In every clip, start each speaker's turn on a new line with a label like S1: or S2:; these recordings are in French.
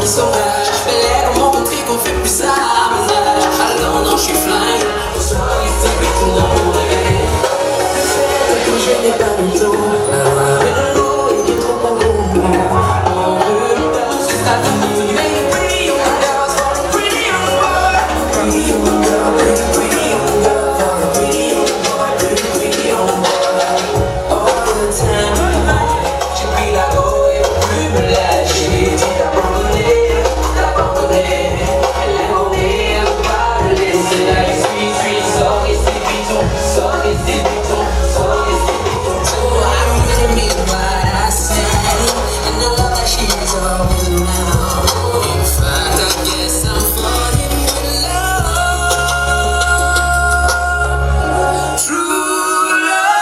S1: qui sauvage. Mais l'air comment montrer qu'on fait plus ça à mes âges. Alors non, je suis flingue. C'est tout le monde comme je n'ai pas le temps. Mais de l'eau, il est trop pas bon. On veut le temps, c'est ta famille. Mais il brille, on a pretty on the world. Pretty on the world, pretty on the world. Pretty on the world, pretty on the world. All the time. J'ai pris la go et on peut me lâcher. J'ai abandonné, abandonné. Elle est montée, elle veut pas le laisser. Là, je suis, sors et c'est piton, sors et c'est piton, sors et c'est piton. So I really mean what I say, and the love that she is always around. In fact, I guess I'm falling in love. True love.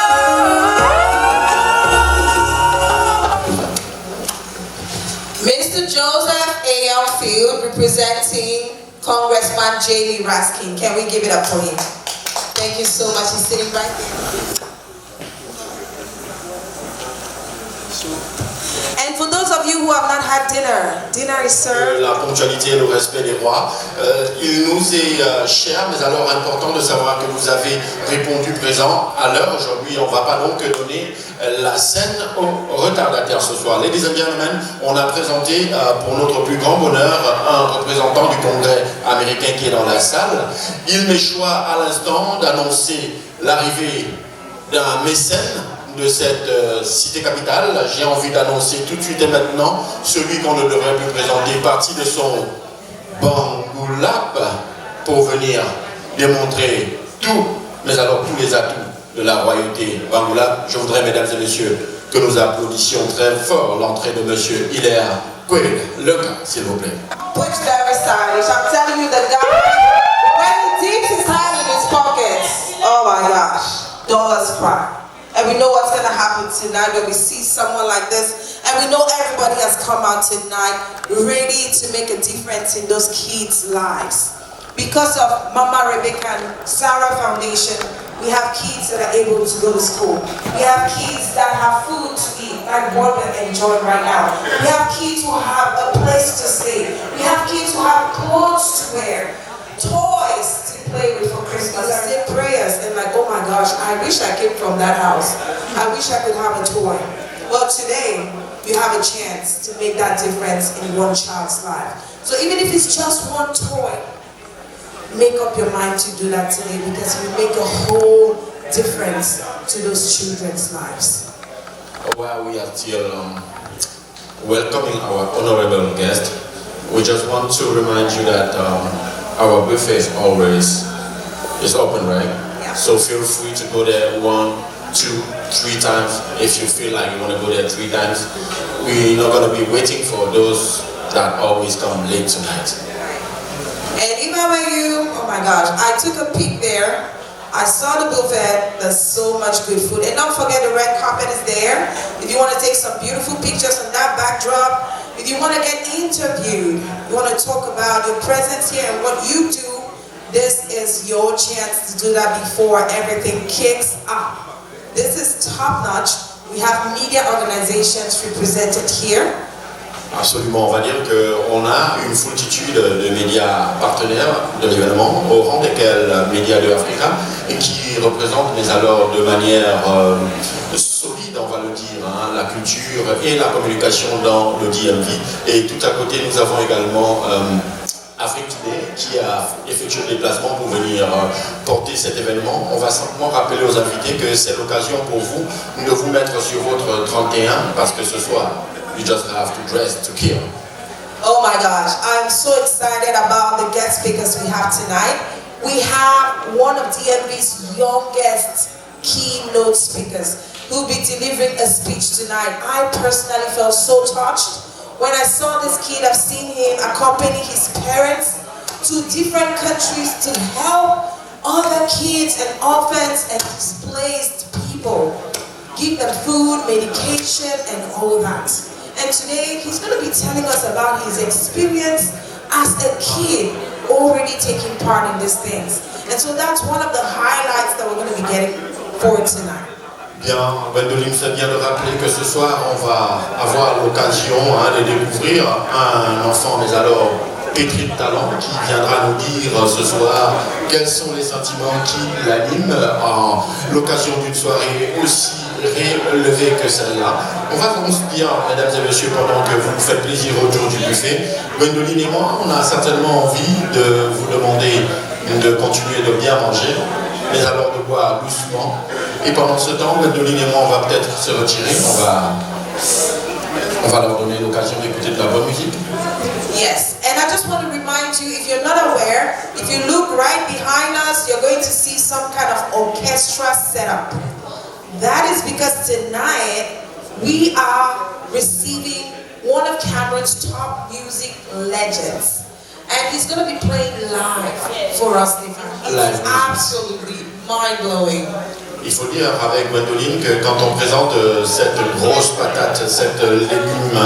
S2: Mr. Joseph A.L. Field, representing Congressman J.D. Raskin. Can we give it up for him? Thank you so much. He's sitting right there. And for those of you who have not had dinner, dinner is served.
S3: La ponctualité et le respect des rois. Il nous est cher, mais alors important de savoir que vous avez répondu présent à l'heure. Aujourd'hui, on ne va pas donc donner la scène aux retardataires ce soir. Ladies and gentlemen, on a présenté pour notre plus grand bonheur un représentant du Congrès américain qui est dans la salle. Il m'est choix à l'instant d'annoncer l'arrivée d'un mécène de cette cité capitale. J'ai envie d'annoncer tout de suite et maintenant celui qu'on ne devrait plus présenter, parti de son Bangoulap pour venir démontrer tout, mais alors tous les atouts de la royauté Bangoulap. Je voudrais, mesdames et messieurs, que nous applaudissions très fort l'entrée de monsieur Hilaire Quaid. Le cas, s'il vous plaît.
S2: Put very stylish. I'm telling you, the guy, when he dips his hand in his pockets, oh my gosh, dollars cry. And we know what's going to happen tonight when we see someone like this. And we know everybody has come out tonight ready to make a difference in those kids' lives. Because of Mama Rebecca and Sarah Foundation, we have kids that are able to go to school. We have kids that have food to eat, like what we're enjoying right now. We have kids who have a place to stay. We have kids who have clothes to wear, toys to play with for Christmas. I say prayers and like, oh my gosh, I wish I came from that house. I wish I could have a toy. Well, today, you have a chance to make that difference in one child's life. So even if it's just one toy, make up your mind to do that today, because we make a whole difference to those children's lives.
S3: While we are still welcoming our honorable guest, we just want to remind you that our buffet is always open, right?
S2: Yeah.
S3: So feel free to go there 1, 2, 3 times if you feel like you want to go there 3 times. We're not going to be waiting for those that always come late tonight.
S2: And even when you, oh my gosh, I took a peek there. I saw the buffet. There's so much good food. And don't forget the red carpet is there. If you want to take some beautiful pictures on that backdrop, if you want to get interviewed, you want to talk about your presence here and what you do, this is your chance to do that before everything kicks off. This is top notch. We have media organizations represented here.
S3: Absolument, on va dire qu'on a une foultitude de médias partenaires de l'événement, au rang desquels Média de Africa, et qui représentent, mais alors de manière solide, on va le dire, hein, la culture et la communication dans le DMV. Et tout à côté, nous avons également Afrique Today qui a effectué le déplacement pour venir porter cet événement. On va simplement rappeler aux invités que c'est l'occasion pour vous de vous mettre sur votre 31, parce que ce soir, you just have to dress to kill.
S2: Oh my gosh, I'm so excited about the guest speakers we have tonight. We have one of DMV's youngest keynote speakers who will be delivering a speech tonight. I personally felt so touched when I saw this kid. I've seen him accompany his parents to different countries to help other kids and orphans and displaced people. Give them food, medication, and all that. And today, he's going to be telling us about his experience as a kid already taking part in these things. And so that's one of the highlights that we're going to be getting for tonight.
S3: Bien, Gwendoline fait bien de rappeler que ce soir, on va avoir l'occasion de découvrir un enfant, mais alors pétri de talent, qui viendra nous dire ce soir quels sont les sentiments qui l'animent en l'occasion d'une soirée aussi relevée que celle-là. On va donc bien, mesdames et messieurs, pendant que vous faites plaisir autour du buffet, Gwendoline et moi, on a certainement envie de vous demander de continuer de bien manger, mais alors de boire doucement. Et pendant ce temps, Gwendoline et moi, on va peut-être se retirer, on va leur donner l'occasion d'écouter de la bonne musique.
S2: Yes, and I just want to remind you, if you're not aware, if you look right behind us, you're going to see some kind of orchestra setup. That is because tonight we are receiving one of Cameron's top music legends. And he's going to be playing live for us, Stefan. It's absolutely mind-blowing.
S3: Il faut dire avec Gwendoline que quand on présente cette grosse patate, cette légume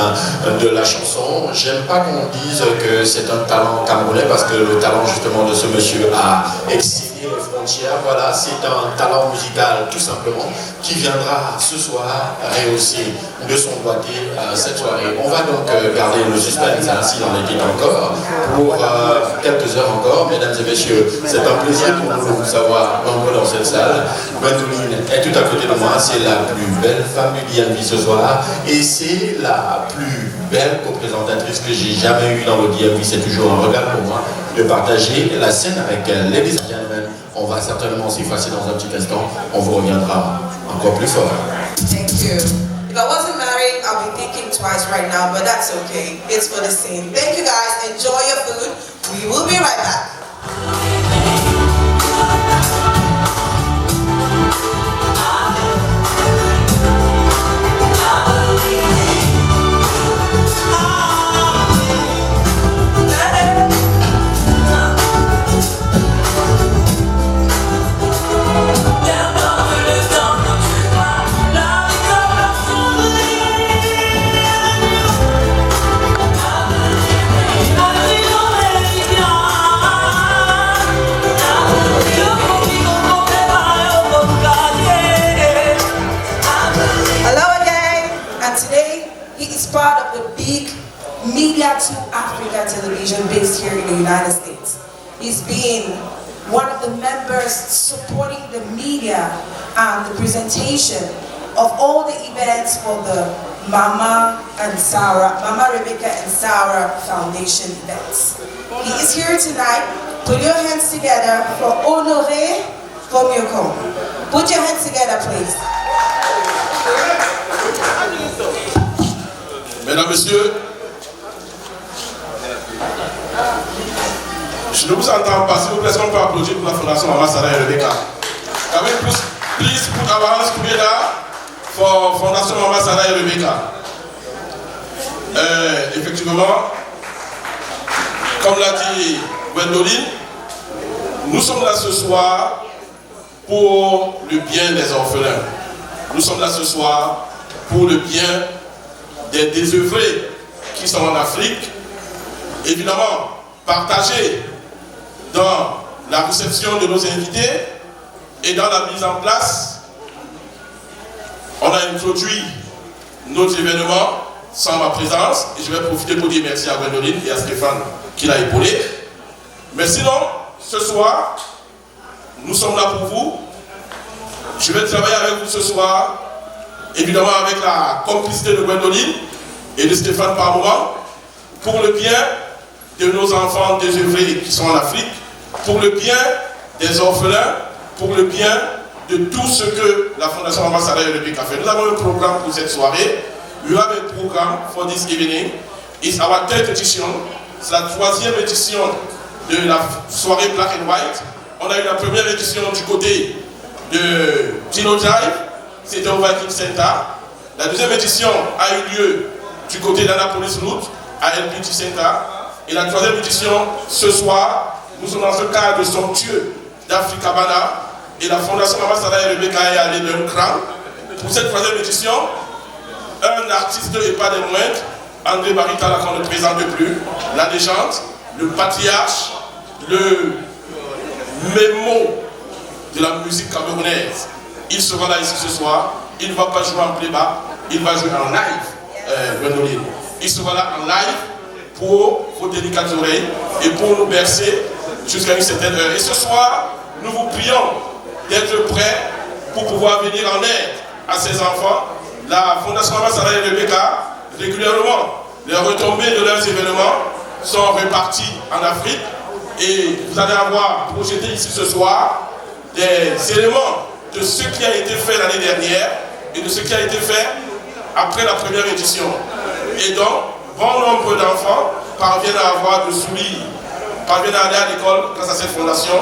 S3: de la chanson, j'aime pas qu'on dise que c'est un talent camerounais parce que le talent justement de ce monsieur a excédé les frontières. Voilà, c'est un talent musical tout simplement qui viendra ce soir rehausser de son doigté cette soirée. On va donc garder le suspense ainsi dans les encore pour quelques heures encore. Mesdames et messieurs, c'est un plaisir pour nous de vous avoir nombreux dans cette salle. Gwendoline est tout à côté de moi, c'est la plus belle femme du DMV ce soir et c'est la plus belle co-présentatrice que j'ai jamais eue dans le DMV. C'est toujours un regard pour moi de partager la scène avec elle. Ladies and gentlemen, on va certainement s'effacer dans un petit instant, on vous reviendra encore plus fort.
S2: Thank you. If I wasn't married, I'll be thinking twice right now, but that's okay. It's for the scene. Thank you guys. Enjoy your food. We will be right back. Part of the big Media to Africa television based here in the United States. He's been one of the members supporting the media and the presentation of all the events for the Mama Rebecca and Sarah Foundation events. He is here tonight. Put your hands together for Honoré Fomyoko. Put your hands together, please.
S4: Mesdames, Messieurs, je ne vous entends pas. S'il vous plaît, est-ce qu'on peut applaudir pour la Fondation Mama Sarah et Rebecca? Can we please put our hands together for Fondation Mama Sarah et Rebecca? Effectivement, comme l'a dit Gwendoline, nous sommes là ce soir pour le bien des orphelins. Nous sommes là ce soir pour le bien des désœuvrés qui sont en Afrique, évidemment partagés dans la réception de nos invités et dans la mise en place. On a introduit nos événements sans ma présence et je vais profiter pour dire merci à Gwendoline et à Stéphane qui l'a épaulé. Mais sinon, ce soir, nous sommes là pour vous. Je vais travailler avec vous ce soir, évidemment avec la complicité de Gwendoline et de Stéphane par moment, pour le bien de nos enfants désœuvrés qui sont en Afrique, pour le bien des orphelins, pour le bien de tout ce que la Fondation Mama Sarah et Rebecca fait. Nous avons un programme pour cette soirée. We have a program for this evening. It's our 3rd edition. C'est la 3e édition de la soirée Black and White. On a eu la première édition du côté de Dino Drive, c'était au Viking Center. La 2e édition a eu lieu du côté d'Annapolis Route, à LPG Center. Et la 3e édition, ce soir, nous sommes dans ce cadre somptueux d'Africabana. Et la Fondation Mama Sarah et Rebecca est allée d'un cran. Pour cette 3e édition, un artiste et pas des moindres, André Barita, qu'on ne présente plus, la légende, le patriarche, le mémo de la musique camerounaise. Il sera là ici ce soir il ne va pas jouer en playback, il va jouer en live, Gwendoline. Il sera là en live pour vos délicates oreilles et pour nous bercer jusqu'à une certaine heure. Et ce soir, nous vous prions d'être prêts pour pouvoir venir en aide à ces enfants. La Fondation Sarah et Rebecca, régulièrement, les retombées de leurs événements sont réparties en Afrique et vous allez avoir projeté ici ce soir des éléments de ce qui a été fait l'année dernière et de ce qui a été fait après la première édition. Et donc, bon nombre d'enfants parviennent à avoir de souliers, parviennent à aller à l'école grâce à cette fondation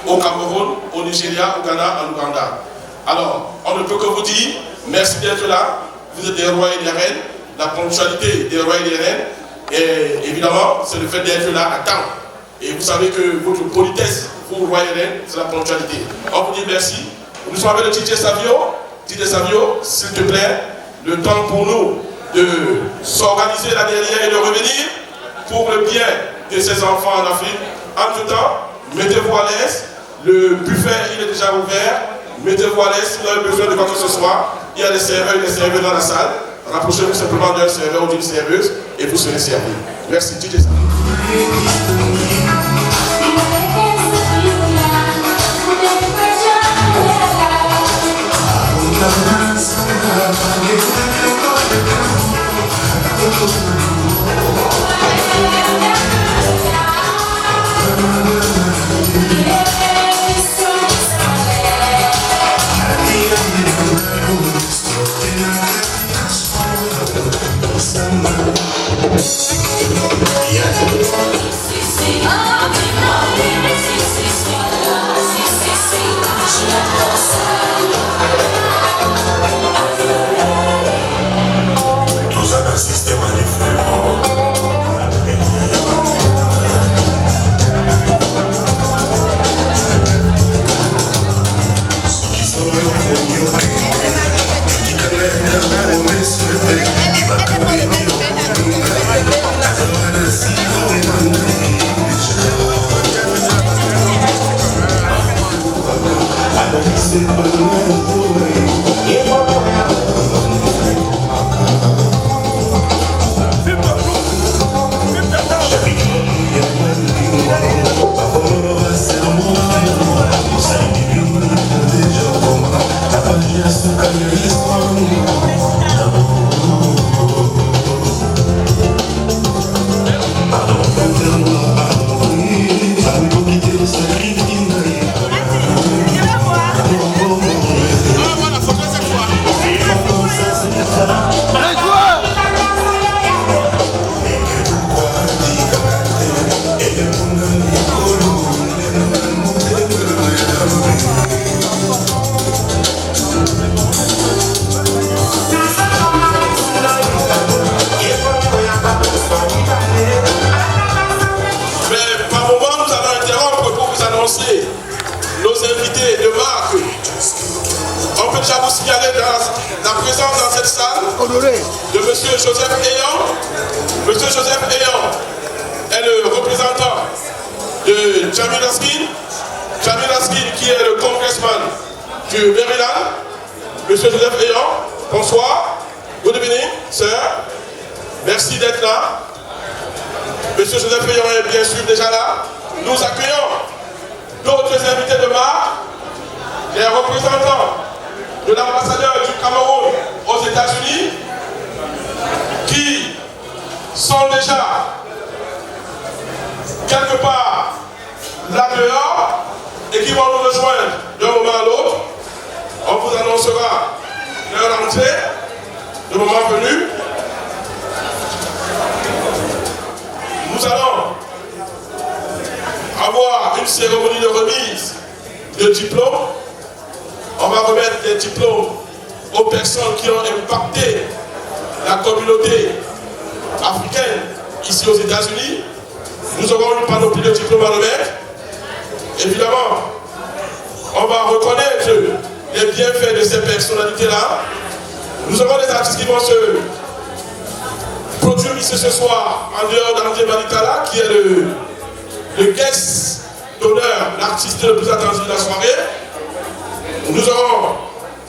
S4: au Cameroun, au Nigeria, au Ghana, en Ouganda. Alors, on ne peut que vous dire merci d'être là. Vous êtes des rois et des reines. La ponctualité des rois et des reines, et évidemment, c'est le fait d'être là à temps. Et vous savez que votre politesse, vous, rois et reines, c'est la ponctualité. On vous dit merci. Nous sommes avec le DJ Savio. DJ Savio, s'il te plaît, le temps pour nous de s'organiser la dernière et de revenir pour le bien de ces enfants en Afrique. Entre-temps, mettez-vous à l'aise. Le buffet, il est déjà ouvert. Mettez-vous à l'aise si vous avez besoin de quoi que ce soit. Il y a des serveurs et des serveurs dans la salle. Rapprochez-vous simplement d'un serveur ou d'une serveuse et vous serez servi. Merci, DJ Savio.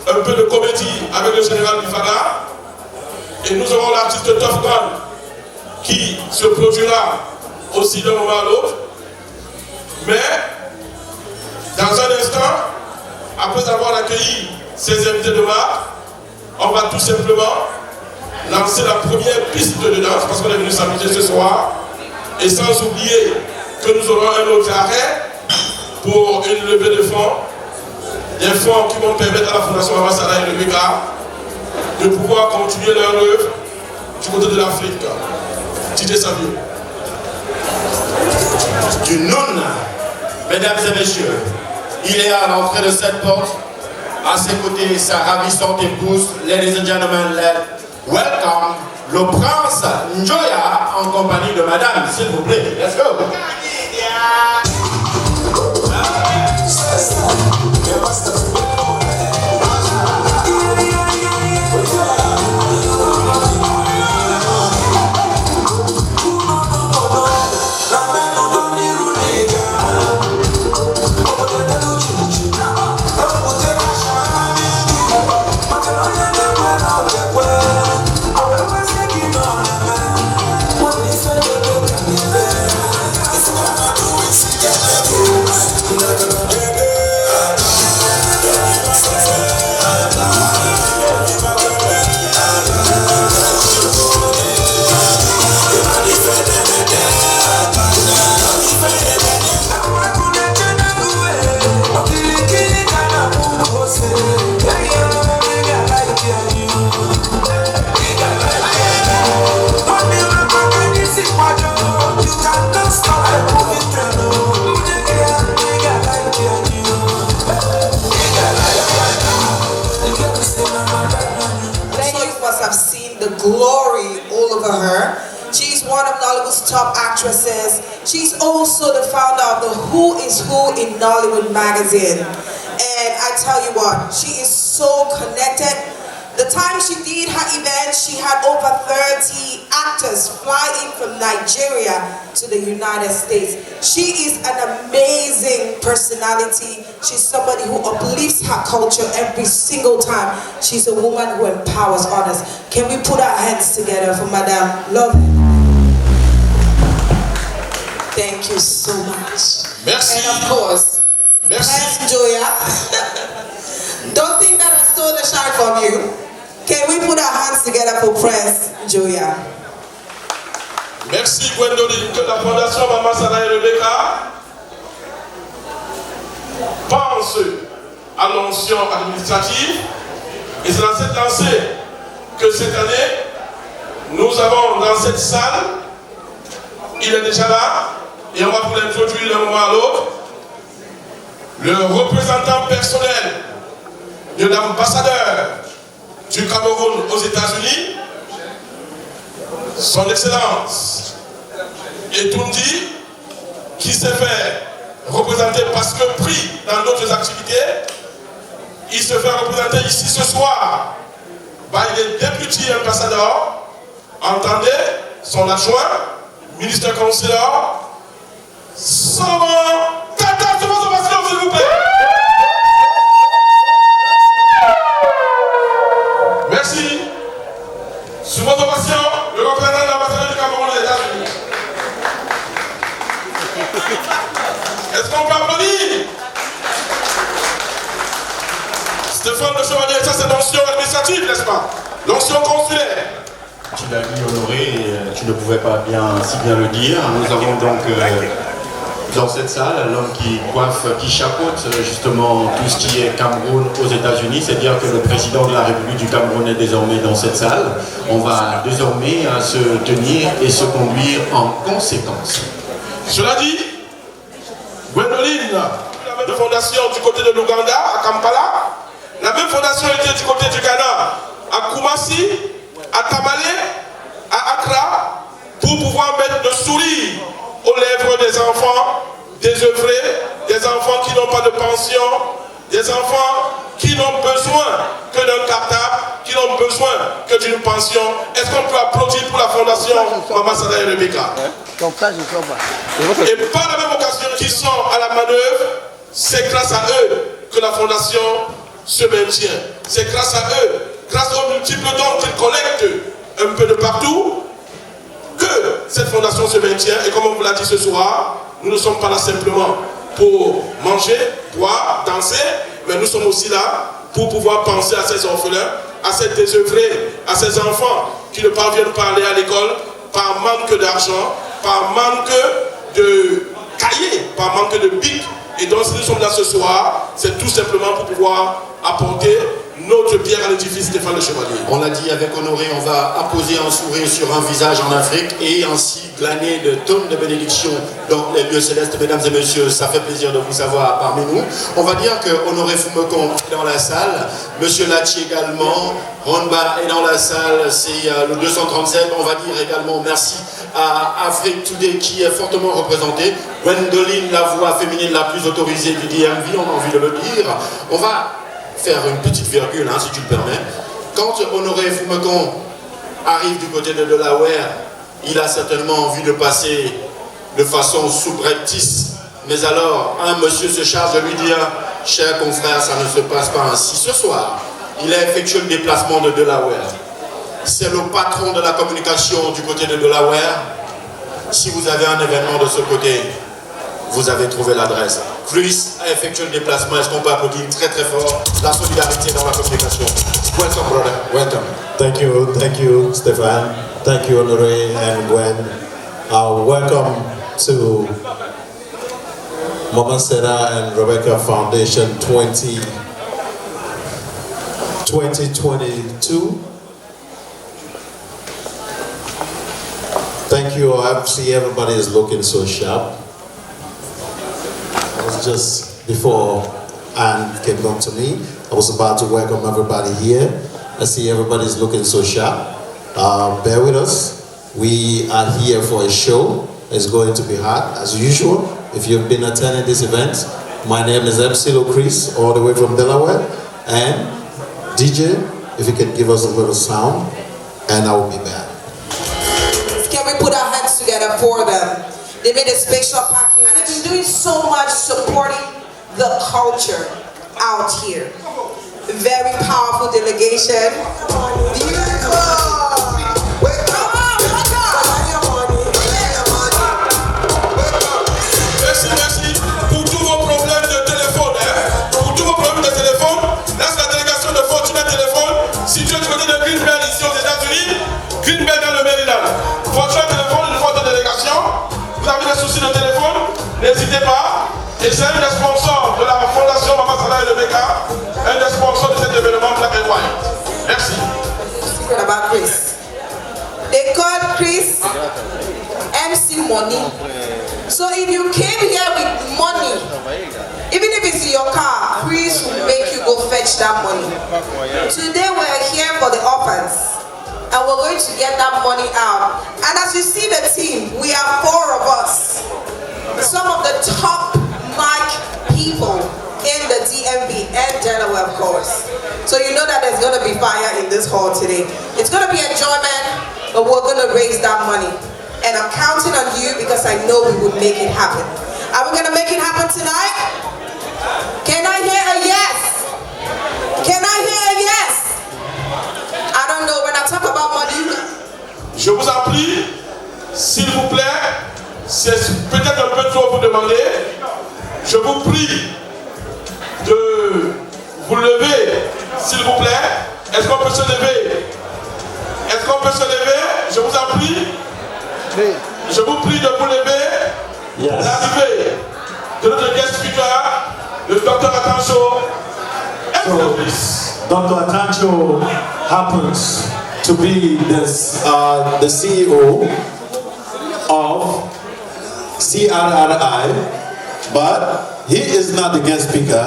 S4: un peu de comédie avec le général Bifana. Et nous aurons l'artiste Tough Gun qui se produira aussi d'un moment à l'autre. Mais, dans un instant, après avoir accueilli ces invités de marque, on va tout simplement lancer la première piste de danse parce qu'on est venu s'amuser ce soir. Et sans oublier que nous aurons un autre arrêt pour une levée de fonds. Des fonds qui vont permettre à la Fondation Mama Salah et le Béga de pouvoir continuer leur œuvre du côté de l'Afrique. Tite Savio.
S3: Du Noun, mesdames et messieurs, il est à l'entrée de cette porte. À ses côtés, sa ravissante épouse, ladies and gentlemen, welcome le prince Njoya en compagnie de madame, s'il vous plaît. Let's go.
S2: Glory all over her. She's one of Nollywood's top actresses. She's also the founder of the Who is Who in Nollywood magazine. And I tell you what, she is so connected. The time she did her event, she had over 30 actors fly in from Nigeria to the United States. She is an amazing personality. She's somebody who uplifts her culture every single time. She's a woman who empowers others. Can we put our hands together for Madame Love? Thank you so much.
S4: Merci.
S2: And of course,
S4: Merci.
S2: Prince Joya. Don't think that I stole the shine from you. Can we put our hands together for Prince Joya?
S4: Merci Gwendoline, que la Fondation Mama Salah et Rebecca pense à l'onction administrative. Et c'est dans cette lancée que cette année, nous avons dans cette salle, il est déjà là, et on va vous l'introduire d'un moment à l'autre, le représentant personnel de l'ambassadeur du Cameroun aux États-Unis, son Excellence Etundi, qui s'est fait représenter parce que pris dans d'autres activités, il se fait représenter ici ce soir par les députés ambassadeurs, entendez, son adjoint, ministre conseiller, Solomon Tata, s'il vous plaît. Merci. Sous votre ovation, le représentant de l'ambassadeur du Cameroun aux États-Unis. Est-ce qu'on peut applaudir? Stéphane Le Chevalier, ça c'est l'onction administrative, n'est-ce pas? L'onction consulaire.
S3: Tu l'as vu honoré, tu ne pouvais pas si bien le dire. Nous avons donc dans cette salle l'homme qui coiffe, qui chapeaute justement tout ce qui est Cameroun aux États-Unis. C'est-à-dire que le président de la République du Cameroun est désormais dans cette salle. On va désormais se tenir et se conduire en conséquence.
S4: Cela dit, Gwendoline, la même fondation du côté de l'Ouganda, à Kampala, la même fondation était du côté du Ghana, à Kumasi, à Tamale, à Accra, pour pouvoir mettre le sourire aux lèvres des enfants désœuvrés, des enfants qui n'ont pas de pension, des enfants qui n'ont besoin que d'un cartable, qui n'ont besoin que d'une pension. Est-ce qu'on peut applaudir pour la fondation Mama Salah et Rebecca? Et par la même occasion qu'ils sont à la manœuvre, c'est grâce à eux que la fondation se maintient. C'est grâce à eux, grâce aux multiples dons qu'ils collectent un peu de partout, que cette fondation se maintient. Et comme on vous l'a dit ce soir, nous ne sommes pas là simplement pour manger, boire, danser, mais nous sommes aussi là pour pouvoir penser à ces orphelins, à ces désœuvrés, à ces enfants qui ne parviennent pas à aller à l'école par manque d'argent, par manque de cahiers, par manque de bics. Et donc si nous sommes là ce soir, c'est tout simplement pour pouvoir apporter notre pierre à l'édifice Stéphane Le Chevalier.
S3: On l'a dit avec Honoré, on va apposer un sourire sur un visage en Afrique et ainsi glaner de tonnes de bénédictions dans les lieux célestes. Mesdames et messieurs, ça fait plaisir de vous savoir parmi nous. On va dire que Honoré Fumekon est dans la salle, Monsieur Lachi également, Ronba est dans la salle, c'est le 237. On va dire également merci à Afrique Today qui est fortement représentée. Gwendoline, la voix féminine la plus autorisée du DMV, on a envie de le dire. On va faire une petite virgule, si tu le permets. Quand Honoré Fumekon arrive du côté de Delaware, il a certainement envie de passer de façon soubreptice. Mais alors, un monsieur se charge de lui dire, cher confrère, ça ne se passe pas ainsi. Ce soir, il a effectué le déplacement de Delaware. C'est le patron de la communication du côté de Delaware. Si vous avez un événement de ce côté, vous avez trouvé l'adresse. Chris a effectué le déplacement. Est-ce qu'on peut applaudir très très fort la solidarité dans la communication? Welcome, brother. Welcome.
S5: Thank you, Stéphane. Thank you, Honoré and Gwen. Welcome to Mama Sarah and Rebecca Foundation 2022. Thank you. I see everybody is looking so sharp. Just before Anne came down to me, I was about to welcome everybody here. I see everybody's looking so sharp. Bear with us. We are here for a show. It's going to be hot as usual. If you've been attending this event, my name is MC Chris, all the way from Delaware. And DJ, if you can give us a little sound, and I will be back.
S2: Can we put our hands together for them? They made a special package. And they've been doing so much supporting the culture out here. Very powerful delegation. Beautiful.
S4: Merci. Pour tous vos problèmes de téléphone, pour tous vos problèmes de téléphone, là c'est la délégation de Fortuna Téléphone. Si tu es du côté de Green Bay ici aux États-Unis, Green Bay dans le Maryland. Fortuna Téléphone, une forte délégation. Vous avez des soucis de téléphone, n'hésitez pas. Et c'est un des sponsors de la Fondation Mama Sarah et Rebecca, un des sponsors de cet événement Black and White. Merci.
S2: Secret about Chris. They called Chris MC Money. So if you came here with money, even if it's in your car, Chris will make you go fetch that money. Today we're here for the orphans. And we're going to get that money out. And as you see the team, we are 4 of us. Some of the top mic people in the DMV and Delaware, of course. So you know that there's going to be fire in this hall today. It's going to be enjoyment, but we're going to raise that money. And I'm counting on you because I know we will make it happen. Are we going to make it happen tonight? Can I hear a yes? Can I hear a yes? I don't know, when I talk about money.
S4: Je vous en prie, s'il vous plaît, c'est peut-être un peu trop vous demander. Je vous prie de vous lever, s'il vous plaît. Est-ce qu'on peut se lever? Est-ce qu'on peut se lever? Je vous en prie. Je vous prie de vous lever. L'arrivée de notre guest speaker, le Dr. Atancho.
S5: Dr. Atancho happens to be the CEO of CRRI, but he is not the guest speaker.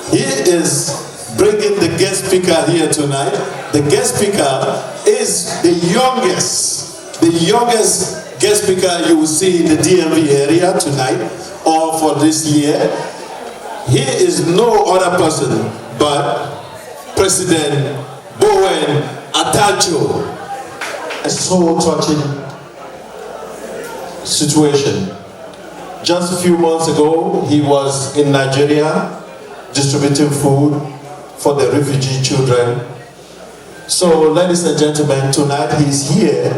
S5: He is bringing the guest speaker here tonight. The guest speaker is the youngest guest speaker you will see in the DMV area tonight or for this year. He is no other person but President Bowen Atancho. A soul touching situation. Just a few months ago, he was in Nigeria distributing food for the refugee children. So, ladies and gentlemen, tonight he's here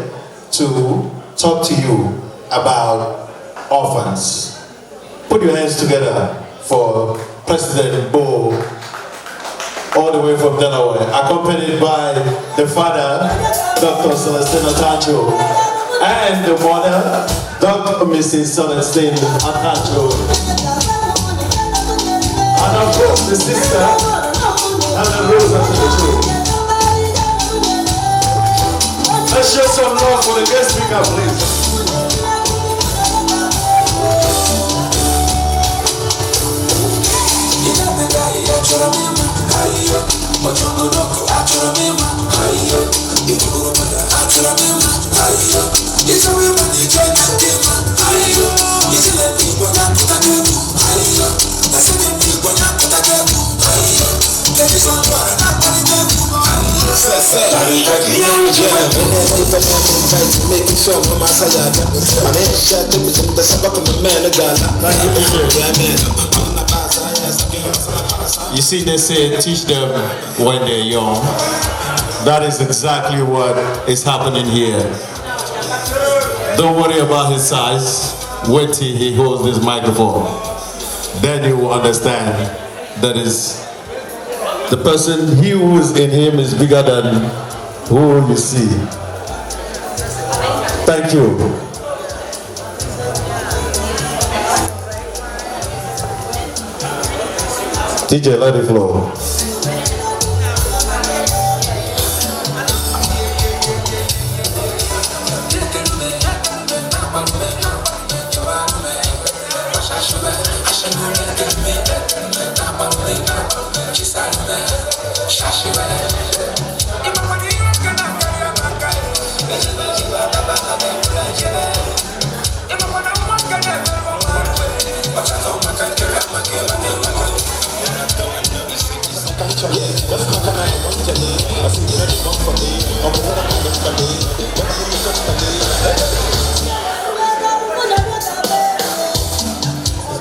S5: to talk to you about orphans. Put your hands together for President Bo, all the way from Delaware, accompanied by the father, Dr. Celestine Atancho, and the mother, Dr. Mrs. Celestine Atancho, and of course the sister, Anna Rosa Atancho. Let's show some love for the guest speaker, please. You see, they say teach them when they're young. That is exactly what is happening here. Don't worry about his size. Wait till he holds this microphone. Then you will understand that is the person, he who is in him is bigger than who you see. Thank you. DJ, let it flow.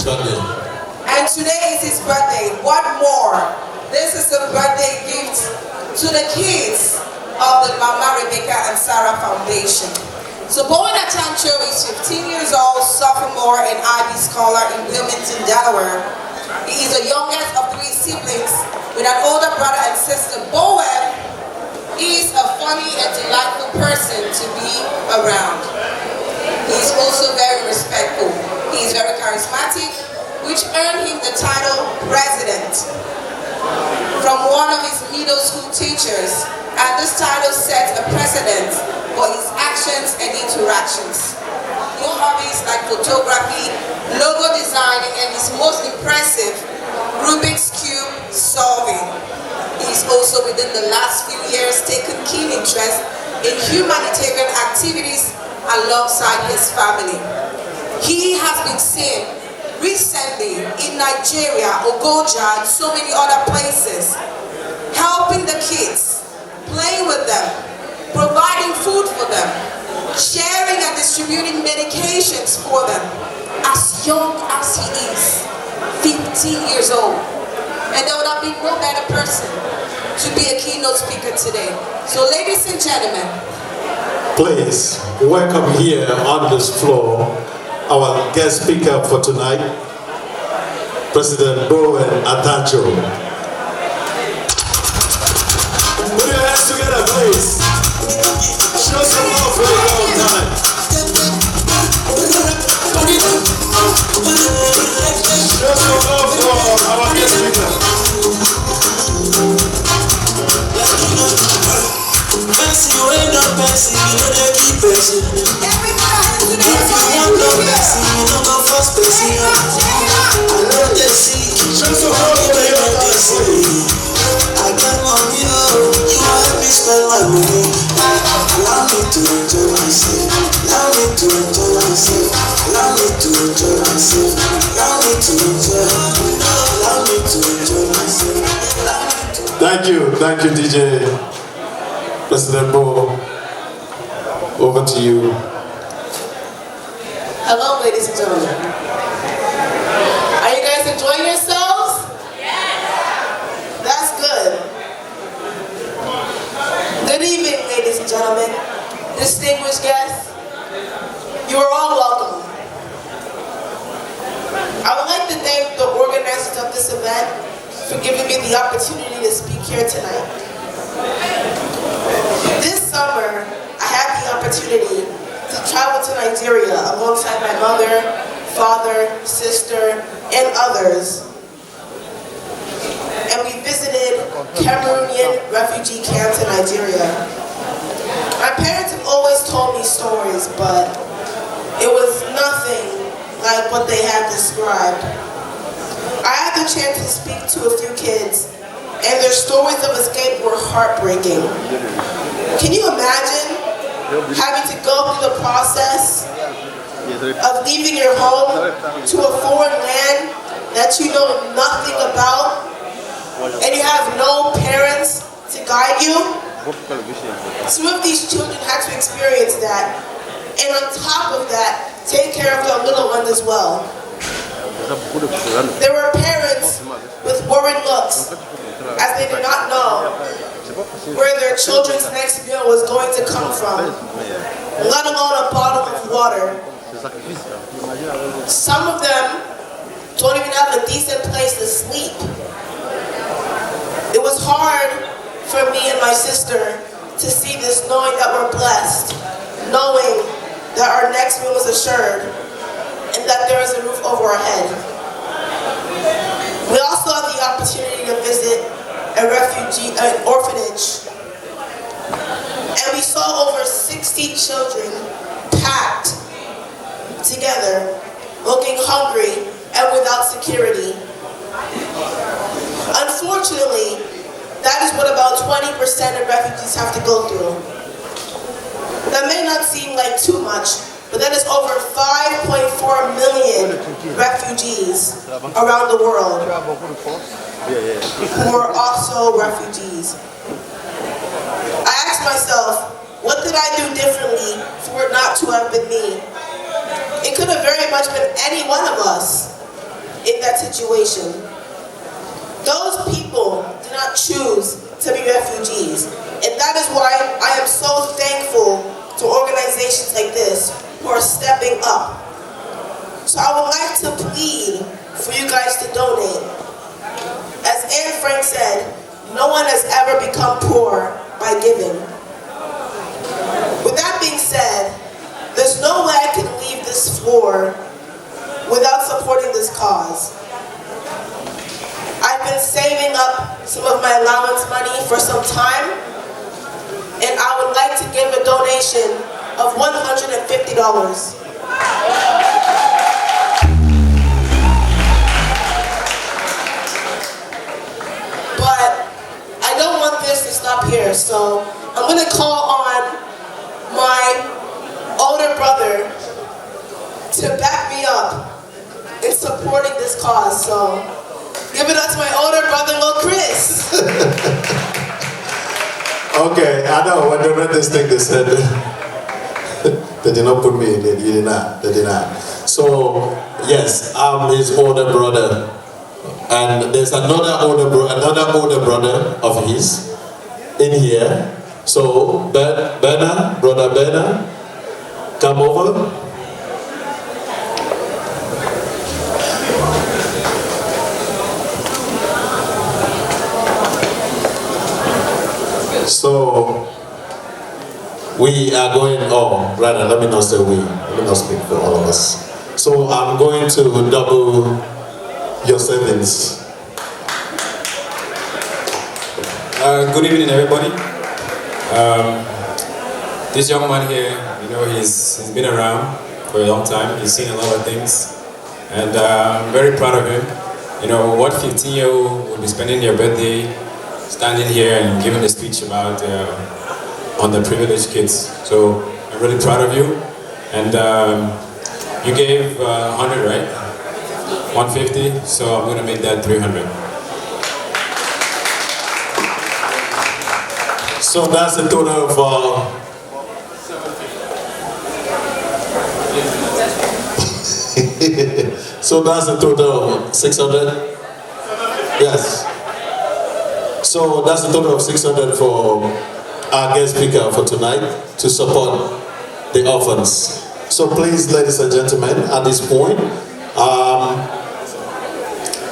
S2: And today is his birthday. What more? This is a birthday gift to the kids of the Mama Rebecca and Sarah Foundation. So Bowen Atancho is 15 years old, sophomore and IB scholar in Wilmington, Delaware. He is the youngest of 3 siblings with an older brother and sister. Bowen is a funny and delightful person to be around. He is also very respectful. He is very charismatic, which earned him the title President from one of his middle school teachers. And this title sets a precedent for his actions and interactions. Your hobbies like photography, logo designing, and his most impressive, Rubik's Cube solving. He's also within the last few years taken keen interest in humanitarian activities alongside his family. He has been seen recently in Nigeria, Ogoja, and so many other places, helping the kids, playing with them, providing food for them, sharing and distributing medications for them, as young as he is, 15 years old. And there would have been no better person to be a keynote speaker today. So ladies and gentlemen,
S5: please welcome here on this floor our guest speaker for tonight, President Bowen Atancho. Put your hands together, please. Show some love for the long time. Show some love for our guest speaker.
S1: Fancy, you ain't no fancy, you know they keep fancy. If you want no fancy, you know go first fancy. I know they see,
S5: Show some love for the long time.
S1: I got money, you help me spend my money. Allow me to enjoy myself. Allow me to enjoy myself. Allow me to enjoy myself. Allow me to enjoy. Allow me to enjoy myself.
S5: Thank you, DJ. President Bo, over to you.
S2: hello ladies and gentlemen. Are you guys enjoying yourselves? Yes. That's good. distinguished guests, you are all welcome. I would like to thank the organizers of this event for giving me the opportunity to speak here tonight. This summer, I had the opportunity to travel to Nigeria alongside my mother, father, sister, and others. And we visited Cameroonian refugee camps in Nigeria. My parents have always told me stories, but it was nothing like what they had described. I had the chance to speak to a few kids, and their stories of escape were heartbreaking. Can you imagine having to go through the process of leaving your home to a foreign land that you know nothing about, and you have no parents to guide you? Some of these children had to experience that, and on top of that, take care of their little ones as well. There were parents with worried looks as they did not know where their children's next meal was going to come from, let alone a bottle of water. Some of them don't even have a decent place to sleep. It was hard for me and my sister to see this, knowing that we're blessed, knowing that our next meal was assured, and that there is a roof over our head. We also had the opportunity to visit an orphanage, and we saw over 60 children packed together, looking hungry and without security. Unfortunately, that is what about 20% of refugees have to go through. That may not seem like too much, but that is over 5.4 million refugees around the world who are also refugees. I asked myself, what did I do differently for it not to have been me? It could have very much been any one of us in that situation. Those people did not choose to be refugees, and that is why I am so thankful to organizations like this who are stepping up. So I would like to plead for you guys to donate. As Anne Frank said, no one has ever become poor by giving. With that being said, there's no way I can leave this floor without supporting this cause. I've been saving up some of my allowance money for some time, and I would like to give a donation of $150. But I don't want this to stop here, so I'm going to call on my older brother to back me up in supporting this cause. So give it up to my older brother-in-law, Chris.
S5: Okay, I know when they read this thing, they said they did not put me in it. You did not. They did not. So yes, I'm his older brother, and there's another older brother of his in here. So brother Bernard, come over. So we are going, let me not say we, let me not speak for all of us. So I'm going to double your savings.
S6: Good evening, everybody. This young man here, you know, he's been around for a long time. He's seen a lot of things, and I'm very proud of him. You know, what 15-year-old will be spending their birthday standing here and giving a speech about underprivileged kids. So I'm really proud of you. And you gave 100, right? 150. So I'm going to make that 300.
S5: So that's a total of so that's a total of 600. Yes. So that's a total of 600 for our guest speaker for tonight to support the orphans. So please, ladies and gentlemen, at this point,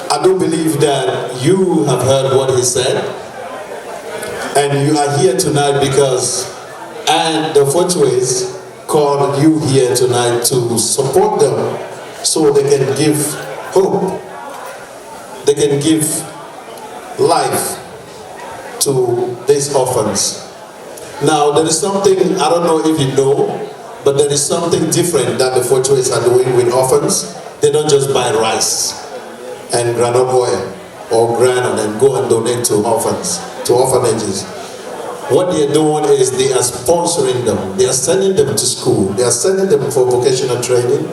S5: I do believe that you have heard what he said, and you are here tonight because, and the Fortunes called you here tonight to support them so they can give hope, they can give life to these orphans. Now, there is something, I don't know if you know, but there is something different that the Fortunes are doing with orphans. They don't just buy rice and granola oil or granola and go and donate to orphans, to orphanages. What they are doing is they are sponsoring them. They are sending them to school. They are sending them for vocational training.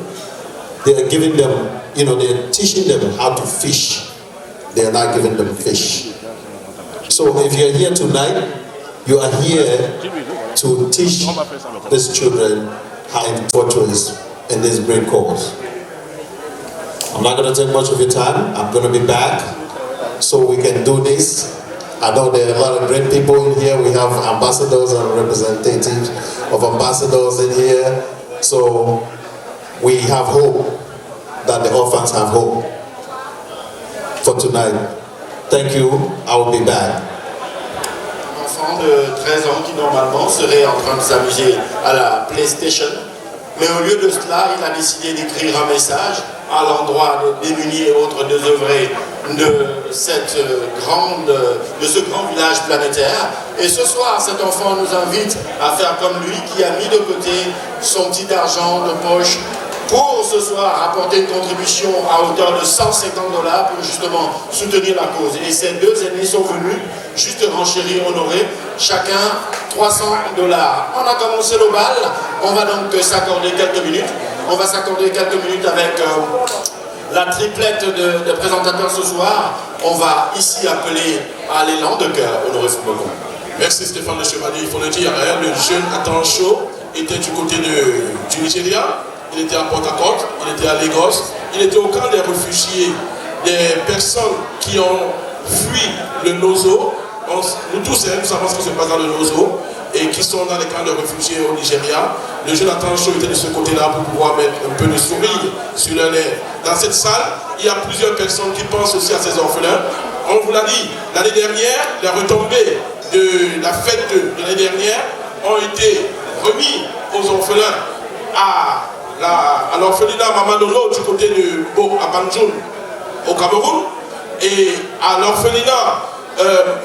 S5: They are giving them, they are teaching them how to fish. They are not giving them fish. So if you are here tonight, you are here to teach these children how important is in this great cause. I'm not going to take much of your time. I'm going to be back so we can do this. I know there are a lot of great people in here. We have ambassadors and representatives of ambassadors in here. So we have hope that the orphans have hope for tonight. Thank you. I will be back.
S3: Un enfant de 13 ans qui normalement serait en train de s'amuser à la PlayStation. Mais au lieu de cela, il a décidé d'écrire un message à l'endroit des démunis et autres désœuvrés de ce grand village planétaire. Et ce soir, cet enfant nous invite à faire comme lui, qui a mis de côté son petit argent de poche pour ce soir apporter une contribution à hauteur de $150 pour justement soutenir la cause. Et ces deux aînés sont venus juste renchérir, honorer chacun $300. On a commencé le bal, on va donc s'accorder quelques minutes. On va s'accorder quelques minutes avec la triplette de présentateurs ce soir. On va ici appeler à l'élan de cœur, honoré Foubocon.
S4: Merci Stéphane Le Chevalier. Il faut le dire, le jeune Atancho était du côté du Nigeria. Il était à Port-Harcourt, il était à Lagos, il était au camp des réfugiés, des personnes qui ont fui le Nozo. Nous tous, nous savons ce qui se passe dans le Nozo et qui sont dans les camps de réfugiés au Nigeria. Le jeune Atancho était de ce côté-là pour pouvoir mettre un peu de sourire sur leur lèvres. Dans cette salle, il y a plusieurs personnes qui pensent aussi à ces orphelins. On vous l'a dit, l'année dernière, les retombées de la fête de l'année dernière ont été remis aux orphelins à l'orphelinat Mamanono du côté de Banjul au Cameroun et à l'orphelinat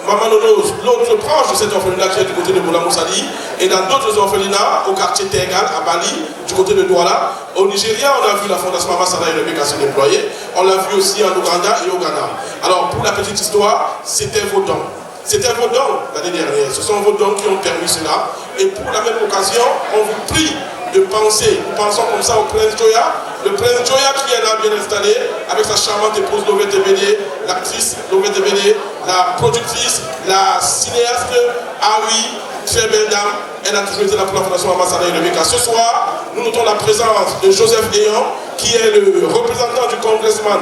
S4: Mamanono, l'autre branche de cet orphelinat qui est du côté de Boula Moussali, et dans d'autres orphelinats au quartier Tegal à Bali du côté de Douala. Au Nigeria, on a vu la fondation Mama Sada et Rebecca se déployer. On l'a vu aussi en Ouganda et au Ghana. Alors pour la petite histoire, c'était vos dons. C'était vos dons l'année dernière. Ce sont vos dons qui ont permis cela. Et pour la même occasion, on vous prie de penser. Nous pensons comme ça au Prince Joya. Le Prince Joya qui est là bien installé avec sa charmante épouse Lovette Ebede, l'actrice Lovette Ebede, la productrice, la cinéaste Ari, très belle dame. Elle a toujours été là pour la Fondation Ambassadeur et Rebecca. Ce soir, nous notons la présence de Joseph Eyon, qui est le représentant du congressman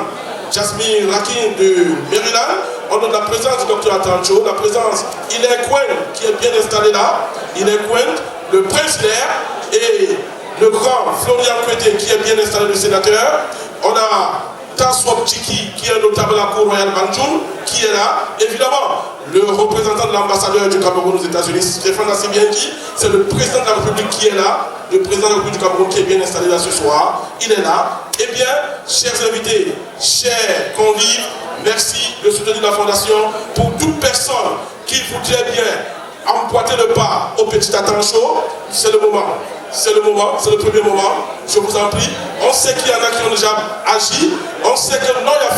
S4: Jasmine Rakin de Maryland. On note la présence du docteur Atancho, la présence Ilay Kwen qui est bien installé là, Ilay Kwen, le prince Lair et le grand Florian Kwete qui est bien installé, le sénateur. On a Taswop Chiki qui est notable à la Cour royale Banjul qui est là. Évidemment, le représentant de l'ambassadeur du Cameroun aux États-Unis, Stéphane Assibienki, c'est le président de la République qui est là. Le président de la République du Cameroun qui est bien installé là ce soir, il est là. Eh bien, chers invités, chers convives, merci de soutenir la Fondation. Pour toute personne qui voudrait bien emboîter le pas au petit Atancho, c'est le moment. C'est le moment, c'est le premier moment, je vous en prie. On sait qu'il y en a qui ont déjà agi. On sait que Noya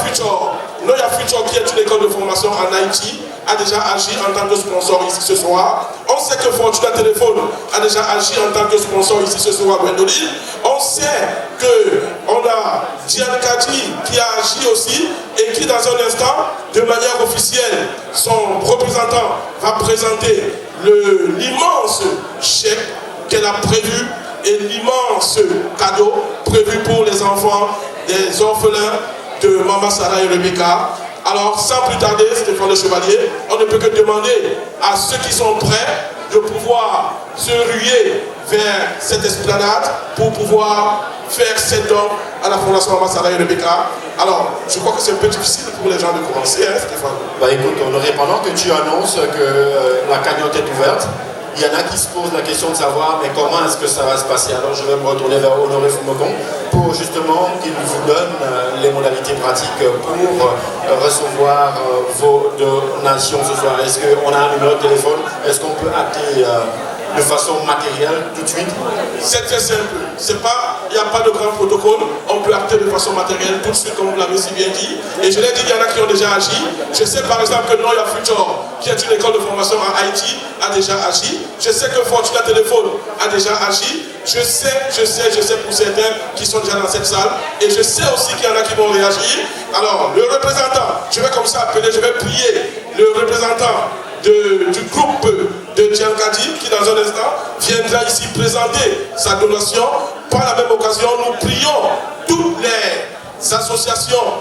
S4: Future, qui est une école de formation en Haïti, a déjà agi en tant que sponsor ici ce soir. On sait que Fortuna Téléphone a déjà agi en tant que sponsor ici ce soir à Gwendoline. On sait qu'on a Diane Kadji qui a agi aussi et qui dans un instant, de manière officielle, son représentant va présenter l'immense chèque qu'elle a prévu et l'immense cadeau prévu pour les enfants des orphelins de Mama Sarah et Rebecca. Alors, sans plus tarder, Stéphane Le Chevalier, on ne peut que demander à ceux qui sont prêts de pouvoir se ruer vers cette esplanade pour pouvoir faire ces dons à la Fondation Maman Sarah et Rebecca. Alors, je crois que c'est un peu difficile pour les gens de commencer, hein, Stéphane?
S3: Bah écoute, Honoré, pendant que tu annonces que la cagnotte est ouverte, il y en a qui se posent la question de savoir mais comment est-ce que ça va se passer. Alors je vais me retourner vers Honoré Fumokon pour justement qu'il vous donne les modalités pratiques pour recevoir vos donations ce soir. Est-ce qu'on a un numéro de téléphone? Est-ce qu'on peut acter de façon matérielle tout de suite?
S4: C'est très simple. Il n'y a pas de grand protocole. On peut acter de façon matérielle tout de suite, comme vous l'avez si bien dit. Et je l'ai dit, il y en a qui ont déjà agi. Je sais par exemple que Noya Future, qui est une école de formation en Haïti, a déjà agi. Je sais que Fortuna Téléphone a déjà agi. Je sais pour certains qui sont déjà dans cette salle. Et je sais aussi qu'il y en a qui vont réagir. Alors, le représentant, je vais comme ça appeler, je vais prier le représentant du groupe de Djankadi qui dans un instant viendra ici présenter sa donation. Par la même occasion, nous prions toutes les associations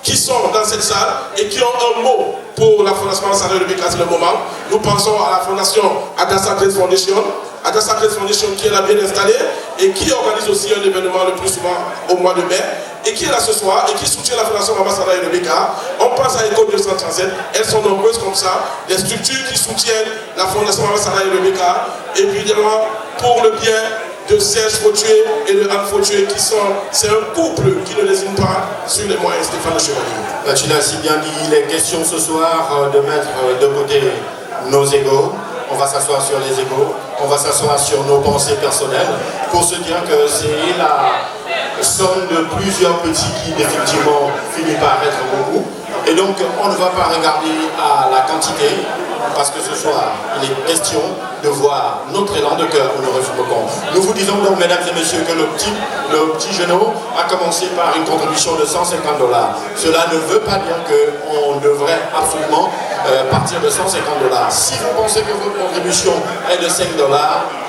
S4: qui sont dans cette salle et qui ont un mot pour la Fondation Sarah Rebecca à ce moment. Nous pensons à la Fondation Adassa Grace Foundation. Adassa Grace Foundation qui est là bien installée et qui organise aussi un événement le plus souvent au mois de mai et qui est là ce soir et qui soutient la Fondation Maman Sarah et Rebecca. On pense à École 237, elles sont nombreuses comme ça, des structures qui soutiennent la Fondation Maman Sarah et Rebecca, et puis évidemment pour le bien de Serge Fautué et de Anne Fautué c'est un couple qui ne lésine pas sur les moyens, Stéphane Chevalier.
S3: Tu l'as si bien dit, il est question ce soir de mettre de côté nos égos. On va s'asseoir sur les égos, on va s'asseoir sur nos pensées personnelles pour se dire que c'est la somme de plusieurs petits qui effectivement finit par être beaucoup. Et donc on ne va pas regarder à la quantité parce que ce soir il est question de voir notre élan de cœur pour Honoré Fumokon. Nous vous disons donc mesdames et messieurs que le petit genou a commencé par une contribution de $150. Cela ne veut pas dire qu'on devrait absolument partir de $150. Si vous pensez que votre contribution est de $5, $1,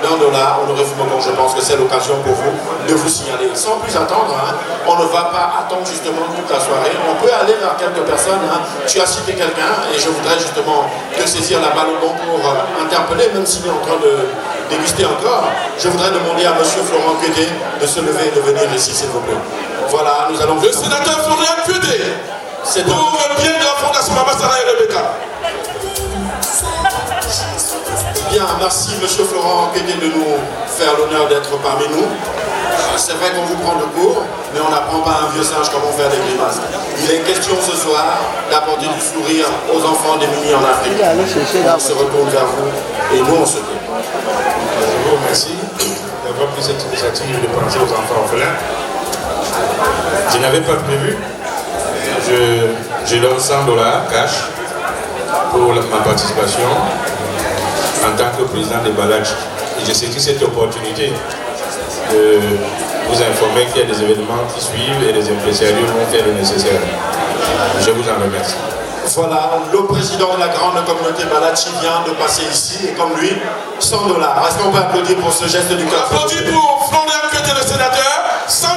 S3: Honoré Fumokon, je pense que c'est l'occasion pour vous de vous signaler. Sans plus attendre, hein, on ne va pas attendre justement toute la soirée. On peut aller vers quelques personnes. Hein. Tu as cité quelqu'un et je voudrais justement te saisir la balle au bon pour interpeller, même s'il est en train de déguster encore. Je voudrais demander à M. Florent Cueté de se lever et de venir ici, s'il vous plaît. Voilà, nous allons...
S4: Le sénateur Florent Cueté, c'est pour le bien de la Fondation Maman Sarah et Rebecca.
S3: Bien, merci M. Florent Cueté de nous faire l'honneur d'être parmi nous. C'est vrai qu'on vous prend le cours, mais on n'apprend pas un vieux singe comment faire des grimaces. Il est question ce soir d'apporter du sourire aux enfants démunis en Afrique. On se retourne vers vous et nous on se dit.
S7: Je vous remercie d'avoir pris cette initiative de penser aux enfants orphelins. Je n'avais pas prévu. Je donne $100 cash pour ma participation en tant que président des Baladji. Et j'ai saisi cette opportunité de vous informer qu'il y a des événements qui suivent et les impresarios vont faire le nécessaire. Je vous en remercie.
S3: Voilà, le président de la grande communauté Baladji vient de passer ici et comme lui, $100. Est-ce qu'on peut applaudir pour ce geste du cœur?
S4: Applaudis pour Florian Cueté, le sénateur. $100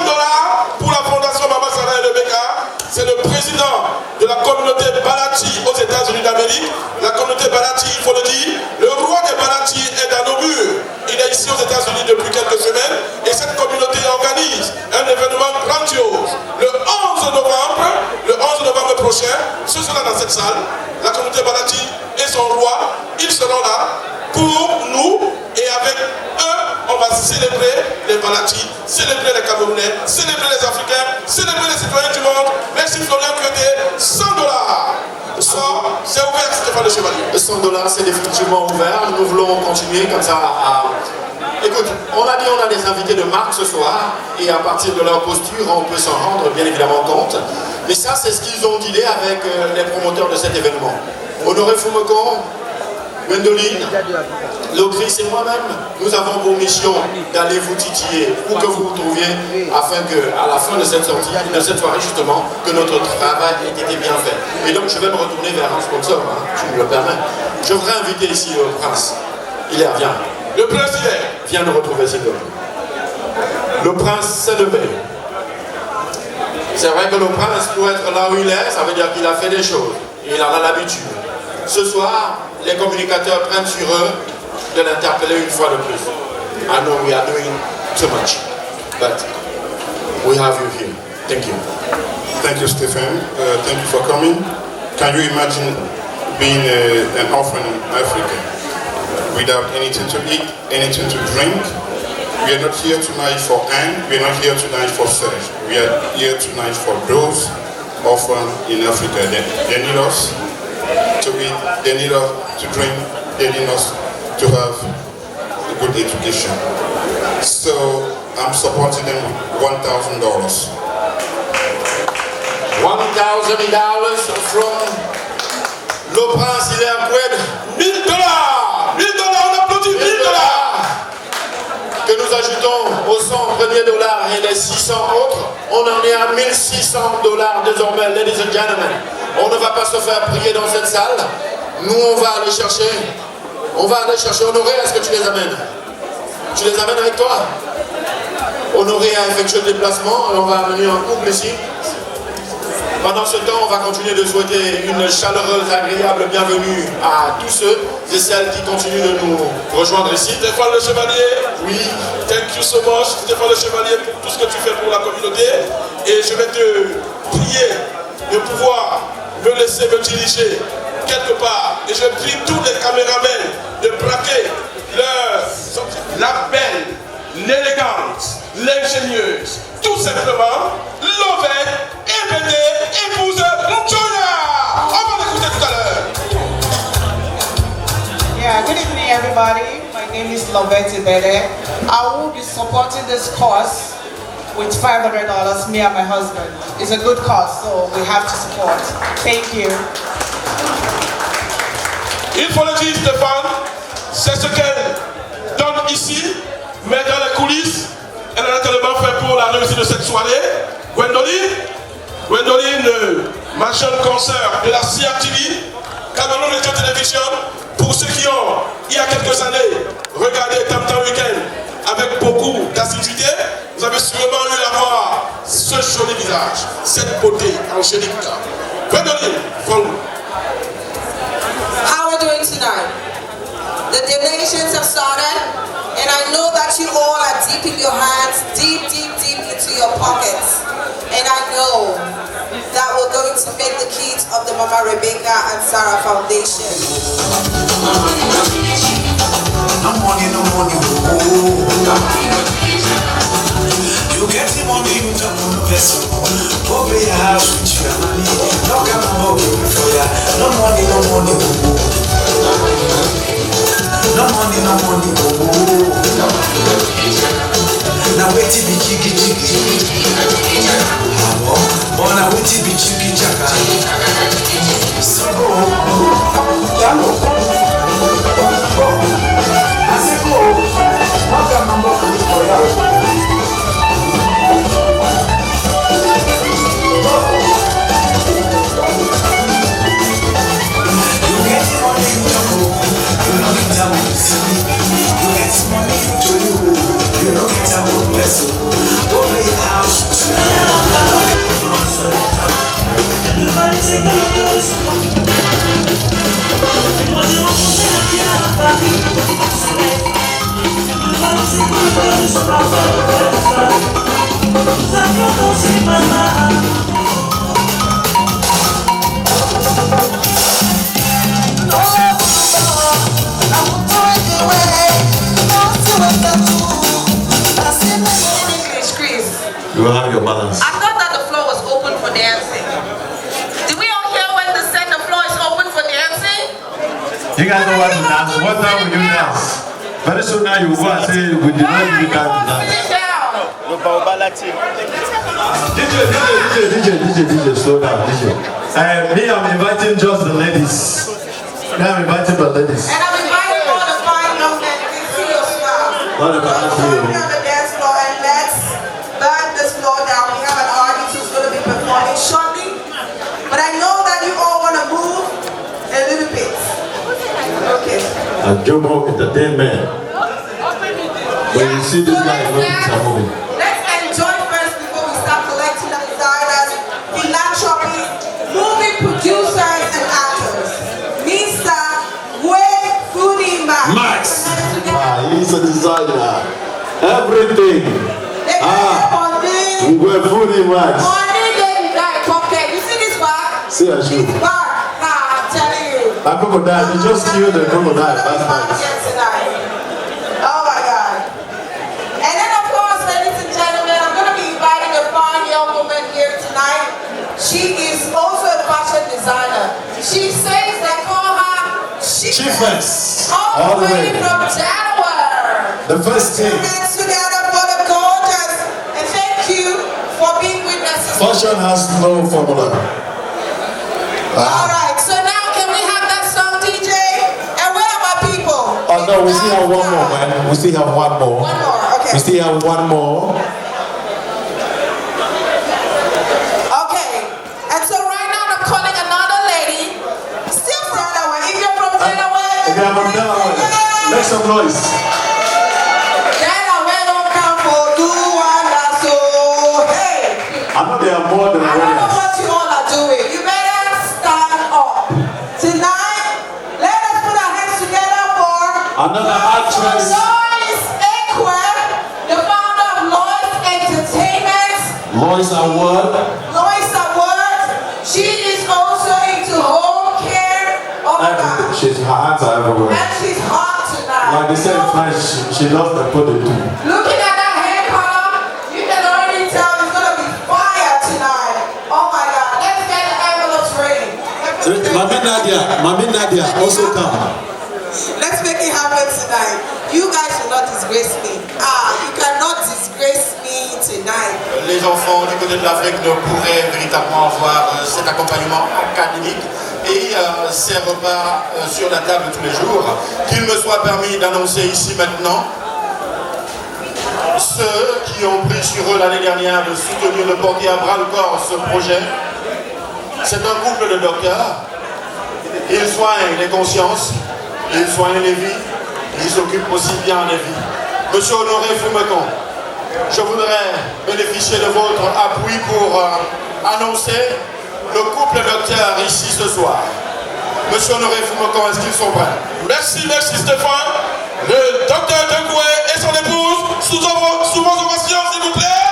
S4: pour la Fondation Maman Sarah et Rebecca. C'est le président de la communauté Baladji aux États-Unis d'Amérique. La communauté Baladji, il faut le dire, le roi des Baladji est dans nos murs. Il est ici aux États-Unis depuis quelques semaines et cette communauté organise un événement grandiose. Le 11 novembre prochain, ce sera dans cette salle. La communauté Baladji et son roi, ils seront là pour nous et avec eux, on va célébrer les Baladji, célébrer les Camerounais, célébrer les Africains, célébrer les citoyens du monde. Merci Florian Cueté, $100. C'est ouvert, Stéphane Le Chevalier.
S3: $100, c'est définitivement ouvert. Nous voulons continuer comme ça à... Écoute, on a dit on a des invités de marque ce soir et à partir de leur posture, on peut s'en rendre bien évidemment compte. Mais ça, c'est ce qu'ils ont dealé avec les promoteurs de cet événement. Honoré Fumokon, Gwendoline, Locris et moi-même, nous avons pour mission d'aller vous titiller où que vous vous trouviez afin qu'à la fin de cette sortie, de cette soirée justement, que notre travail ait été bien fait. Et donc je vais me retourner vers un sponsor, hein, tu me le permets. Je voudrais inviter ici le prince. Il est là, viens.
S4: Le prince, il est.
S3: Viens nous retrouver s'il te plaît. Le prince s'est levé. C'est vrai que le prince, pour être là où il est, ça veut dire qu'il a fait des choses. Et il en a l'habitude. Ce soir, les communicateurs prennent sur eux de l'interpeller une fois de plus. I know we are doing too much, but we have you here. Thank you.
S7: Thank you, Stephen. Thank you for coming. Can you imagine being an orphan in Africa without anything to eat, anything to drink? We are not here tonight for Anne. We are not here tonight for Serge. We are here tonight for those orphans in Africa. They need us to eat, they need us to drink, they need us to have a good education. So I'm supporting them with $1,000.
S3: $1,000 from le prince, il est à quoi?
S4: $1000! $1000, on applaudit $1000!
S3: Que nous ajoutons aux 100 premiers dollars et les 600 autres, on en est à $1,600 désormais, ladies and gentlemen. On ne va pas se faire prier dans cette salle. Nous, on va aller chercher. Honoré, est-ce que tu les amènes? Tu les amènes avec toi? Honoré a effectué le déplacement, on va amener un couple ici. Pendant ce temps, on va continuer de souhaiter une chaleureuse, agréable bienvenue à tous ceux et celles qui continuent de nous rejoindre ici.
S4: Stéphane le Chevalier,
S3: oui.
S4: Thank you so much, Stéphane le Chevalier, pour tout ce que tu fais pour la communauté. Et je vais te prier de pouvoir me laisser me diriger quelque part. Et je prie tous les caméramans de braquer la belle, l'élégante, l'ingénieuse, tout simplement, Lovette, EBD, épouse Nchoya. On va l'écouter tout à l'heure.
S2: Yeah, good evening everybody. My name is Lovette Ebede. I will be supporting this cause with $500, me and my husband. It's a good cause, so we have to support. Thank you.
S4: Il faut le dire, Stéphane, c'est ce qu'elle donne ici, mais dans les coulisses, elle a tellement fait pour la réussite de cette soirée. Gwendoline, ma jeune consoeur de la CRTV, Cameroun Radio Télévision, pour ceux qui ont, il y a quelques années, regardé Tam Tam Weekend avec beaucoup d'assiduité, vous avez sûrement eu à voir ce joli visage, cette beauté angélique. Gwendoline, follow.
S2: How are we doing tonight? The donations have started, and I know that you all are deep in your hands, deep into your pockets. And I know that we're going to make the kids of the Mama Rebecca and Sarah Foundation.
S1: No money, you get the money, you don't want to vessel. Go pay your house with your money. No come on for ya. No money, no money, now wait till be jiggy. Oh, now wait till be jiggy jagga. So go. I say go. What come on for ya? You get the money, you don't go. You don't get that money, see. You get the money, you don't get that money, vessel. Go play the house. Everybody take a look.
S5: You will have your balance.
S2: I thought that the floor was open for dancing. Did we all hear when they said the floor is open for dancing?
S5: You guys know what to dance. What time will you dance? Very soon now you will go and say we did not give you time to dance. DJ, slow down, DJ. Me, I'm inviting just the ladies. I'm inviting the ladies.
S2: And I'm inviting all the fine young men to see your smile.
S5: What about you?
S2: On the dance floor, and let's burn this floor down. We have an artist who's going to be performing shortly. But I know that you all want to move a little bit. Okay.
S5: And Jomo Entertainment. When you see this guy, you know it's moving.
S2: Let's enjoy first before we start collecting the designers, philanthropy, movie producers and actors. Mr. Wayne Funima.
S5: Max. He's a designer. Everything. We're fully wax.
S2: You see this bag?
S5: See a shoe.
S2: This bag. Nah, I'm telling you.
S5: A crocodile. They just killed the crocodile. That's nice.
S2: Oh my God. And then of course, ladies and gentlemen, I'm going to be inviting a fine young woman here tonight. She is also a fashion designer. She says they call her Chiefess. All the way from Delaware.
S5: The first thing.
S2: Hands together for the gorgeous. And thank you for being witnesses.
S5: Fashion has no formula.
S2: Alright, so now can we have that song, DJ? And where are my people?
S5: Oh no, we still have one more, man. We still have one more.
S2: One more, okay.
S5: We still have one more.
S2: Okay, and so right now I'm calling another lady. Still from Delaware. If you're from Delaware,
S5: If you have a Delaware, make some noise.
S2: Delaware don't come for do one, so hey.
S5: I know there are more than
S2: I don't know
S5: one.
S2: what you all are doing. You better stand up. Tonight, let us put our hands together for
S5: Another actress.
S2: Lois Ekwe, the founder of Lois Entertainment.
S5: Lois Award.
S2: Lois Award. She is also into home care. Oh my God.
S5: Her hands are everywhere.
S2: And she's hot tonight.
S5: Like they say in French, she loves the potato.
S2: Looking at that hair color, you can already tell it's gonna be fire tonight. Oh my God. Let's get the envelopes ready.
S5: Mami Nadia also come.
S2: Let's make it happen tonight. You guys will not disgrace me. You cannot disgrace me tonight.
S3: Les enfants du côté de l'Afrique ne pourraient véritablement avoir cet accompagnement académique et ces repas sur la table tous les jours. Qu'il me soit permis d'annoncer ici maintenant ceux qui ont pris sur eux l'année dernière de soutenir, de porter à bras le corps ce projet. C'est un couple de docteurs. Ils soignent les consciences, ils soignent les vies, ils s'occupent aussi bien des vies. Monsieur Honoré Fumekon, je voudrais bénéficier de votre appui pour annoncer le couple docteur ici ce soir. Monsieur Honoré Fumekon, est-ce qu'ils sont prêts?
S4: Merci Stéphane. Le docteur Degoué et son épouse, sous vos ovations s'il vous plaît.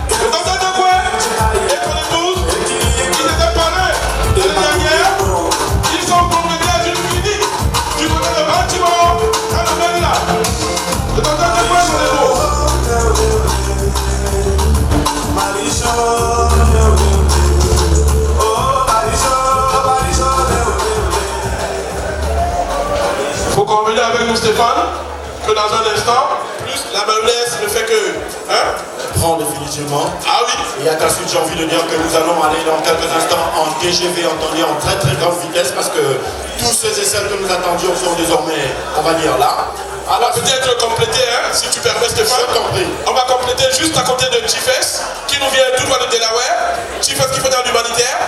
S4: Le docteur Degoué et son épouse, ils étaient parrains l'année dernière. Ils sont propriétaires d'une clinique du côté de Baltimore, à le Maryland. Le docteur Degoué et son épouse. Il faut convenir avec nous Stéphane que dans un instant, plus la noblesse ne fait que
S3: Prends définitivement.
S4: Ah oui.
S3: Et à ta suite, j'ai envie de dire que nous allons aller dans quelques instants en TGV, entendu en très très grande vitesse, parce que tous ceux et celles que nous attendions sont désormais, on va dire, là.
S4: Alors peut-être compléter, si tu permets Stéphane.
S3: Je t'en prie.
S4: On va compléter juste à côté de Chiefess, qui nous vient tout droit de Delaware. Chiefess qui fait dans l'humanitaire.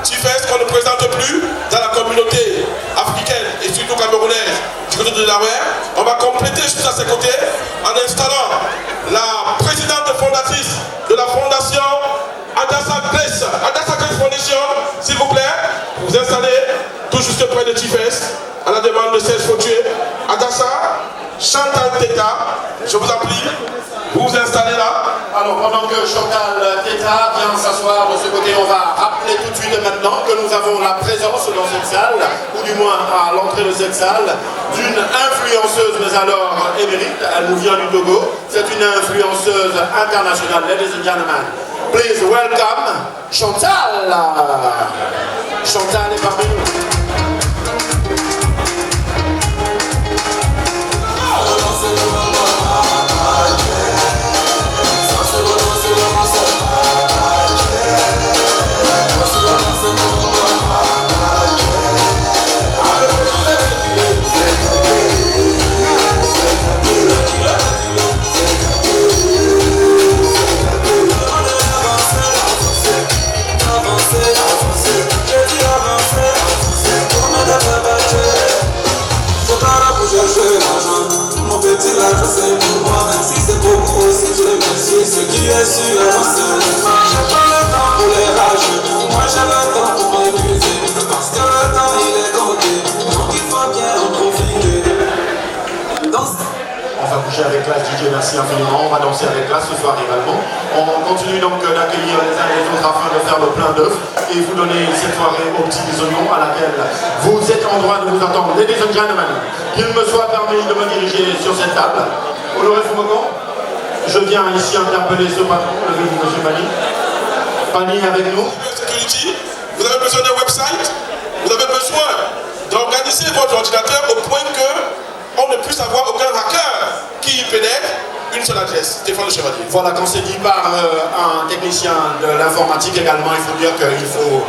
S4: Chiefess qu'on ne présente plus dans la communauté africaine et surtout camerounaise du côté de Delaware. On va compléter juste à ses côtés en installant la présidente fondatrice de la fondation Adassa Grace Foundation, s'il vous plaît. Vous installez tout juste près de Chiefess à la demande de 16 fortués. Adassa, Chantal Teta, je vous en prie, vous vous installez là.
S3: Alors pendant que Chantal Teta vient s'asseoir de ce côté, on va rappeler tout de suite maintenant que nous avons la présence dans cette salle, ou du moins à l'entrée de cette salle, d'une influenceuse, mais alors émérite, elle nous vient du Togo, c'est une influenceuse internationale. Ladies and gentlemen, please welcome Chantal. Chantal est parmi nous.
S1: Avancer, avancer, je dis avancer, avancer.
S3: merci infiniment. On va danser avec là ce soir également. On continue donc d'accueillir les uns et les autres afin de faire le plein d'œufs et vous donner cette soirée au petit oignons à laquelle vous êtes en droit de vous attendre. Ladies and gentlemen, qu'il me soit permis de me diriger sur cette table. Honoré Foumogon, je viens ici interpeller ce patron, le M. Pani. Pani avec nous.
S4: Vous avez besoin d'un website, vous avez besoin d'organiser votre ordinateur au point qu'on ne puisse avoir aucun hacker qui pénètre une seule adresse. Stéphane Le Chevalier.
S3: Voilà, quand c'est dit par un technicien de l'informatique également, il faut dire qu'il faut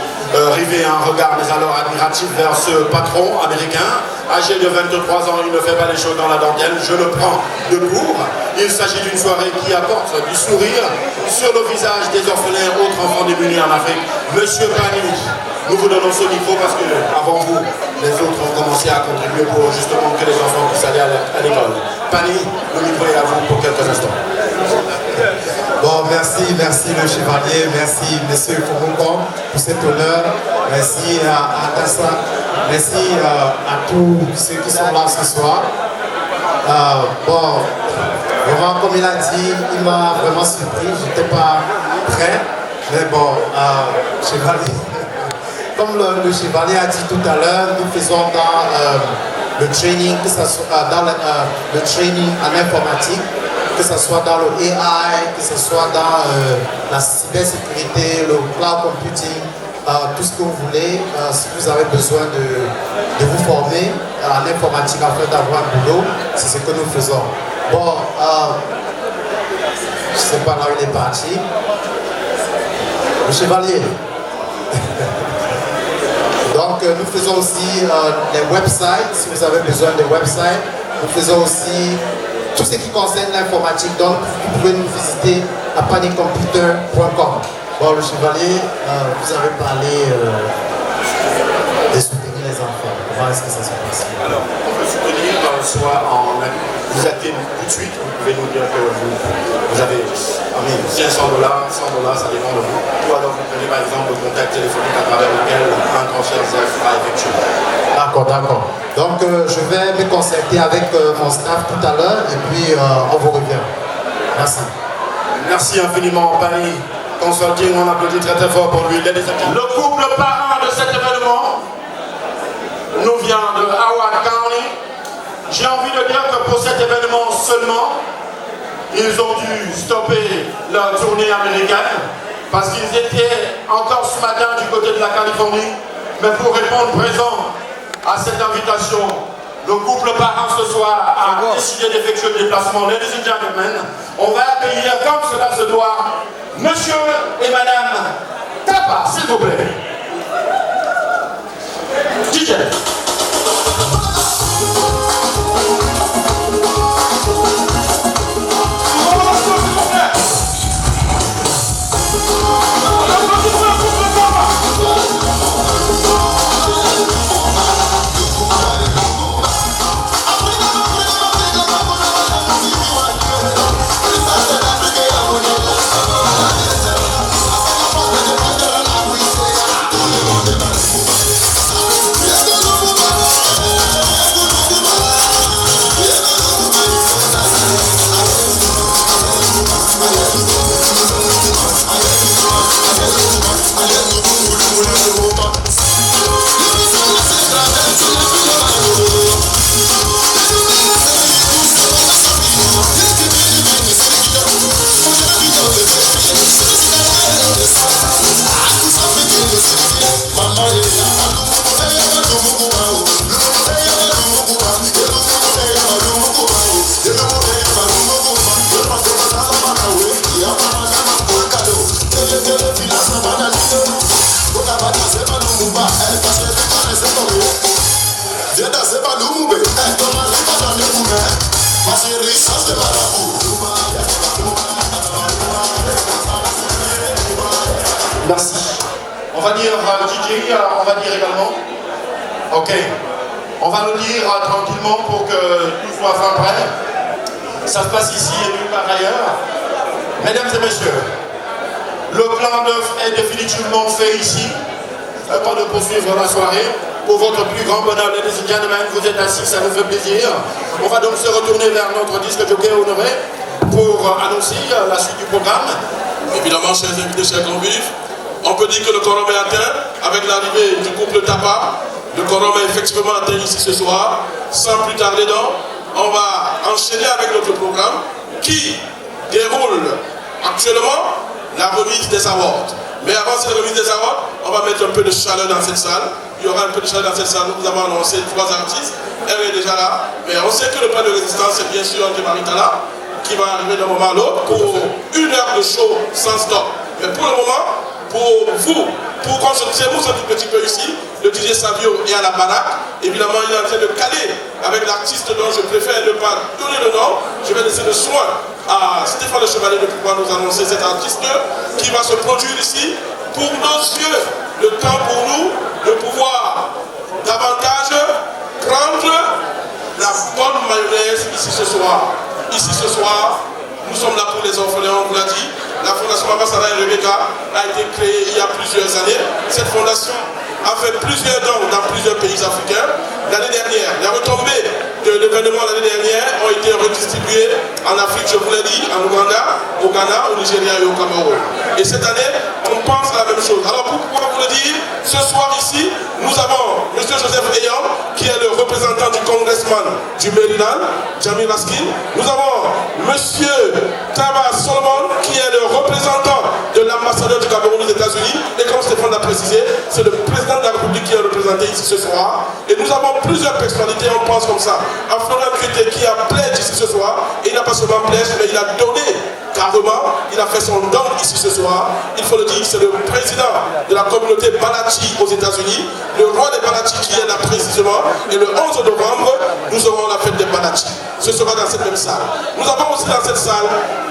S3: river un regard, mais alors admiratif, vers ce patron américain. Âgé de 23 ans, il ne fait pas les choses dans la dentelle, je le prends de court. Il s'agit d'une soirée qui apporte du sourire sur le visage des orphelins et autres enfants démunis en Afrique. Monsieur Pani, nous vous donnons ce micro parce que, avant vous, les autres ont commencé à contribuer pour justement que les enfants puissent aller à l'école. Pani, le micro est à vous pour quelques instants.
S5: Bon, merci le chevalier, merci monsieur Foumogon pour cet honneur, merci à Tassa, merci à tous ceux qui sont là ce soir. Bon, vraiment comme il a dit, il m'a vraiment surpris, je n'étais pas prêt, mais bon, chevalier, comme le chevalier a dit tout à l'heure, nous faisons dans le training, que ce soit dans le training en informatique, que ce soit dans le AI, que ce soit dans la cybersécurité, le cloud computing, tout ce que vous voulez, si vous avez besoin de vous former en informatique afin d'avoir un boulot, c'est ce que nous faisons. Bon, je ne sais pas là où il est parti. Le chevalier. Donc nous faisons aussi les websites, si vous avez besoin de websites. Nous faisons aussi tout ce qui concerne l'informatique, donc vous pouvez nous visiter à panicomputer.com. Bon, le chevalier, vous avez parlé de soutenir les enfants. Comment est-ce que ça se passe?
S3: Alors, on peut soutenir soit en... Vous appelez tout de suite, vous pouvez nous dire que vous avez 500 $, 100 $, ça dépend de vous. Ou alors vous prenez par exemple le contact téléphonique à travers lequel un transfert sera effectué.
S5: D'accord. Donc je vais me concerter avec mon staff tout à l'heure et puis on vous revient. Merci.
S3: Merci infiniment, Pani Consulting. On applaudit très très fort pour lui. Le couple parrain de cet événement nous vient de Howard County. J'ai envie de dire que pour cet événement seulement, ils ont dû stopper leur tournée américaine parce qu'ils étaient encore ce matin du côté de la Californie. Mais pour répondre présent à cette invitation, le couple parrain ce soir a décidé d'effectuer le déplacement. Ladies and gentlemen, on va accueillir comme cela se doit Monsieur et Madame Tapa, s'il vous plaît. DJ. Merci. On va dire DJ, on va dire également. Ok. On va le dire tranquillement pour que tout soit fin prêt. Ça se passe ici et nulle part ailleurs. Mesdames et messieurs, le plan d'œuf est définitivement fait ici. Pas de poursuivre la soirée. Pour votre plus grand bonheur, ladies and gentlemen, vous êtes assis, ça nous fait plaisir. On va donc se retourner vers notre disque jockey honoré pour annoncer la suite du programme.
S4: Évidemment, chers invités, chers convives, on peut dire que le quorum est atteint avec l'arrivée du couple Tapa. Le quorum est effectivement atteint ici ce soir. Sans plus tarder, donc, on va enchaîner avec notre programme qui déroule actuellement la remise des awards. Mais avant cette remise des awards, on va mettre un peu de chaleur dans cette salle. Il y aura un peu de chaleur dans cette salle. Nous avons annoncé 3 artistes. Elle est déjà là. Mais on sait que le plan de résistance, c'est bien sûr André Maritala, qui va arriver d'un moment à l'autre pour 1 heure de show sans stop. Mais pour le moment, pour vous, pour qu'on se démousse un tout petit peu ici, le DJ Savio est à la baraque. Évidemment, il est en train de caler avec l'artiste dont je préfère ne pas donner le nom. Je vais laisser le soin à Stéphane Le Chevalier de pouvoir nous annoncer cet artiste qui va se produire ici pour nos yeux. Le temps pour nous de pouvoir davantage prendre la bonne mayonnaise ici ce soir. Ici ce soir, nous sommes là pour les orphelins, on vous l'a dit. La Fondation Mama Sarah et Rebecca a été créée il y a plusieurs années. Cette fondation a fait plusieurs dons dans plusieurs pays africains. L'année dernière, les retombées de l'événement l'année dernière ont été redistribuées en Afrique, je vous l'ai dit, en Ouganda, au Ghana, au Nigeria et au Cameroun. Et cette année, on pense à la même chose. Alors pour pouvoir vous le dire, ce soir ici, nous avons M. Joseph Eyam, qui est le représentant du congressman du Maryland, Jamil Raskin. Nous avons M. Taba Solomon, qui est le représentant de l'ambassadeur du Cameroun aux États-Unis. Et comme Stéphane l'a précisé, c'est le président de la République qui est représenté ici ce soir. Et nous avons plusieurs personnalités, on pense comme ça. À Florent Crété qui a pledge ici ce soir. Et il n'a pas seulement pledge, mais il a donné carrément. Il a fait son don ici ce soir. Il faut le dire, c'est le président de la communauté Balachi aux États-Unis. Le roi des Balachi qui est là précisément. Et le 11 novembre, nous aurons la fête des Balachi. Ce sera dans cette même salle. Nous avons aussi dans cette salle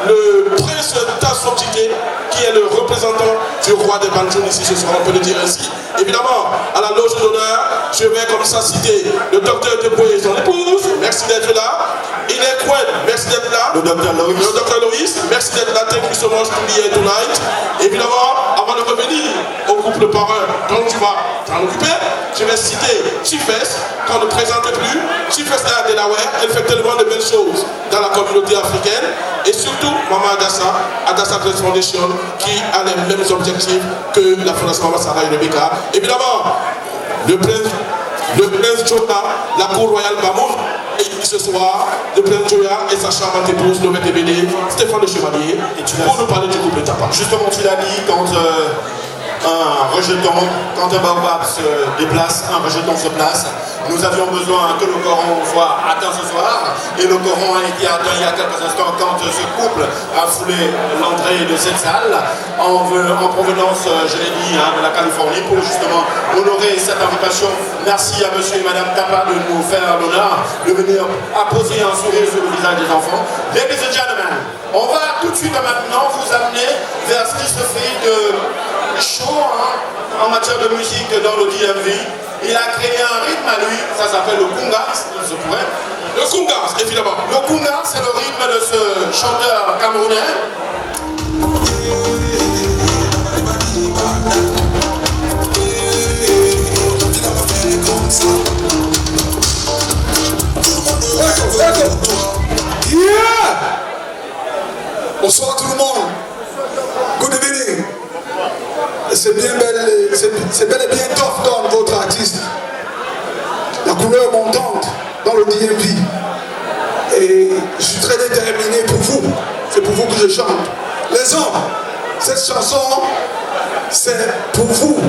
S4: le prince Tasso Tike, qui est le représentant du roi des Banjoun ici ce soir, on peut le dire ainsi. Évidemment, à la loge d'honneur, je vais comme ça citer le docteur Deboye et son épouse, merci d'être là. Inek Kwen, merci d'être là.
S3: Le docteur Loïs.
S4: Le docteur Loïs, merci d'être là. Thank you so much to be here tonight. Évidemment, avant de revenir au couple parrain dont tu vas t'en occuper, je vais citer Chifes, qu'on ne présente plus. Chifes est à Delaware, elle fait tellement de belles choses dans la communauté africaine. Et surtout, Maman Adassa, Adassa Trust Foundation, qui a les mêmes objectifs que la Fondation Mama Sarah et Rebecca. Évidemment, le prince Joya, la cour royale Bamoun, et ce soir, le prince Joya et sa charmante épouse, Novette Ebélé, Stéphane Le Chevalier, pour nous parler du couple Tapa.
S3: Justement, tu l'as dit, quand un rejeton, quand un baobab se déplace, un rejeton se place. Nous avions besoin que le Coran soit atteint ce soir, et le Coran a été atteint il y a quelques instants quand ce couple a foulé l'entrée de cette salle en provenance, je l'ai dit, de la Californie, pour justement honorer cette invitation. Merci à monsieur et madame Tapa de nous faire l'honneur de venir apposer un sourire sur le visage des enfants. Ladies and gentlemen, on va tout de suite maintenant vous amener vers ce qui se fait de chaud en matière de musique dans le DMV. Il a créé un rythme à lui, ça s'appelle le Kungas, il se pourrait.
S4: Le Kungas, évidemment.
S3: Le Kungas, c'est le rythme de ce chanteur camerounais.
S8: Yeah! Bonsoir tout le monde. Good evening. C'est bel et bien Tough Don, votre artiste. La couleur montante dans le DMV. Et je suis très déterminé pour vous. C'est pour vous que je chante. Les hommes, cette chanson, c'est pour vous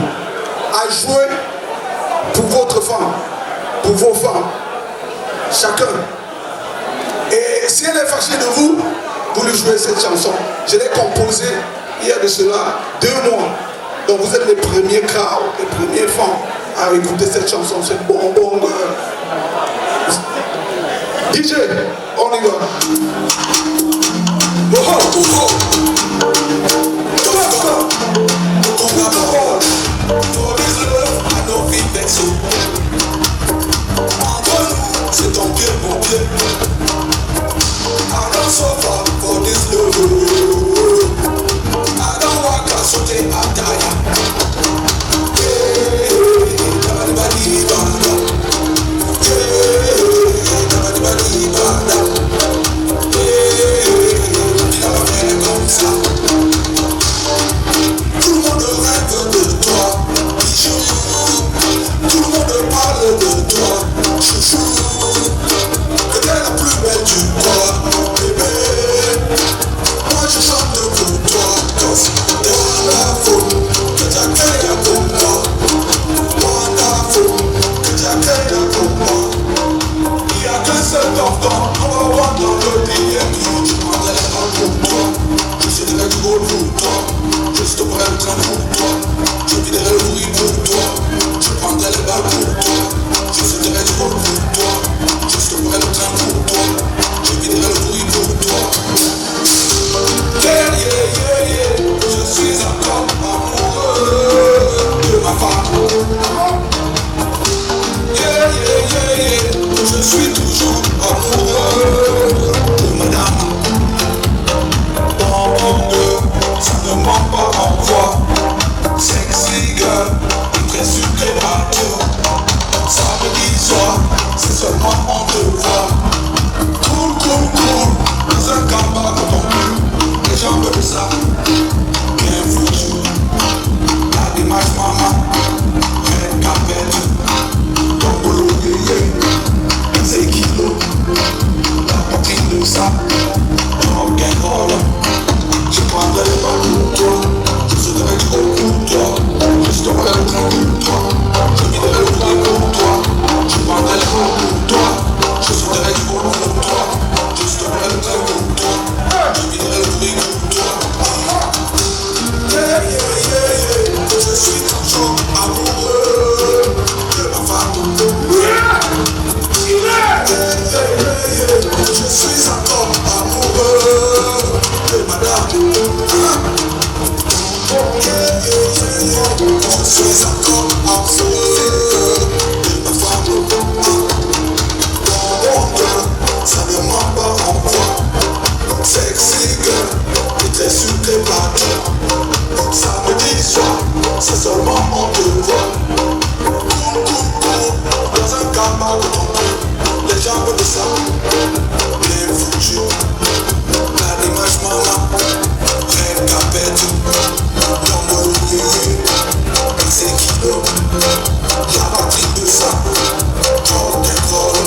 S8: à jouer pour votre femme, pour vos femmes, chacun. Et si elle est fâchée de vous, vous lui jouez cette chanson. Je l'ai composée il y a de cela 2 mois. Donc vous êtes les premiers crowds, les premiers fans à écouter cette chanson. C'est bon. DJ, on y va.
S1: C'est ton pied, mon pied. I don't suffer for this love. I don't walk a sauter à taille.
S8: Juste près le train pour toi. Je viderai le bruit pour toi. Je prendrai les balles pour toi. Je sauterai du vol pour toi. Juste près le train pour toi. Je viderai le bruit pour toi. Yeah, yeah, yeah, yeah. Je suis encore amoureux de ma femme. Yeah, yeah, yeah, yeah. Je suis toujours amoureux de madame. Ça ne ment pas en voix. Sexy girl, très sucré partout. Samedi soir, c'est seulement on te voit. Cool, cool, cool, dans un combat quand on peut. Les gens veulent ça, bien foutu. La dimanche maman, red carpet. Ton boulot yéyé, c'est kilo. La poitrine de ça, rock'n'roll. Je prendrai les balles pour toi. Je sauterai du haut pour toi. Je stopperai le train pour toi. Je viderai le bruit pour toi. Je prendrai les balles pour toi. Je sauterai du haut pour toi. Je stopperai le train pour toi. Je viderai le bruit pour toi. Yeah, yeah, yeah, yeah. Je suis toujours amoureux de ma femme. Yeah, yeah, yeah, yeah. Je suis encore amoureux de madame. Je suis encore amoureux de ma femme. Ça ne ment pas en quoi. Sexy girl, très sucré plateau. Samedi soir, c'est seulement on te voit. Cool, cool, cool, dans un gamma de ton cul. Les gens veulent ça, bien foutu. La dimanche maman, red carpet. Dans mon yéyé, c'est kilo. La patrie de ça, rock'n'roll.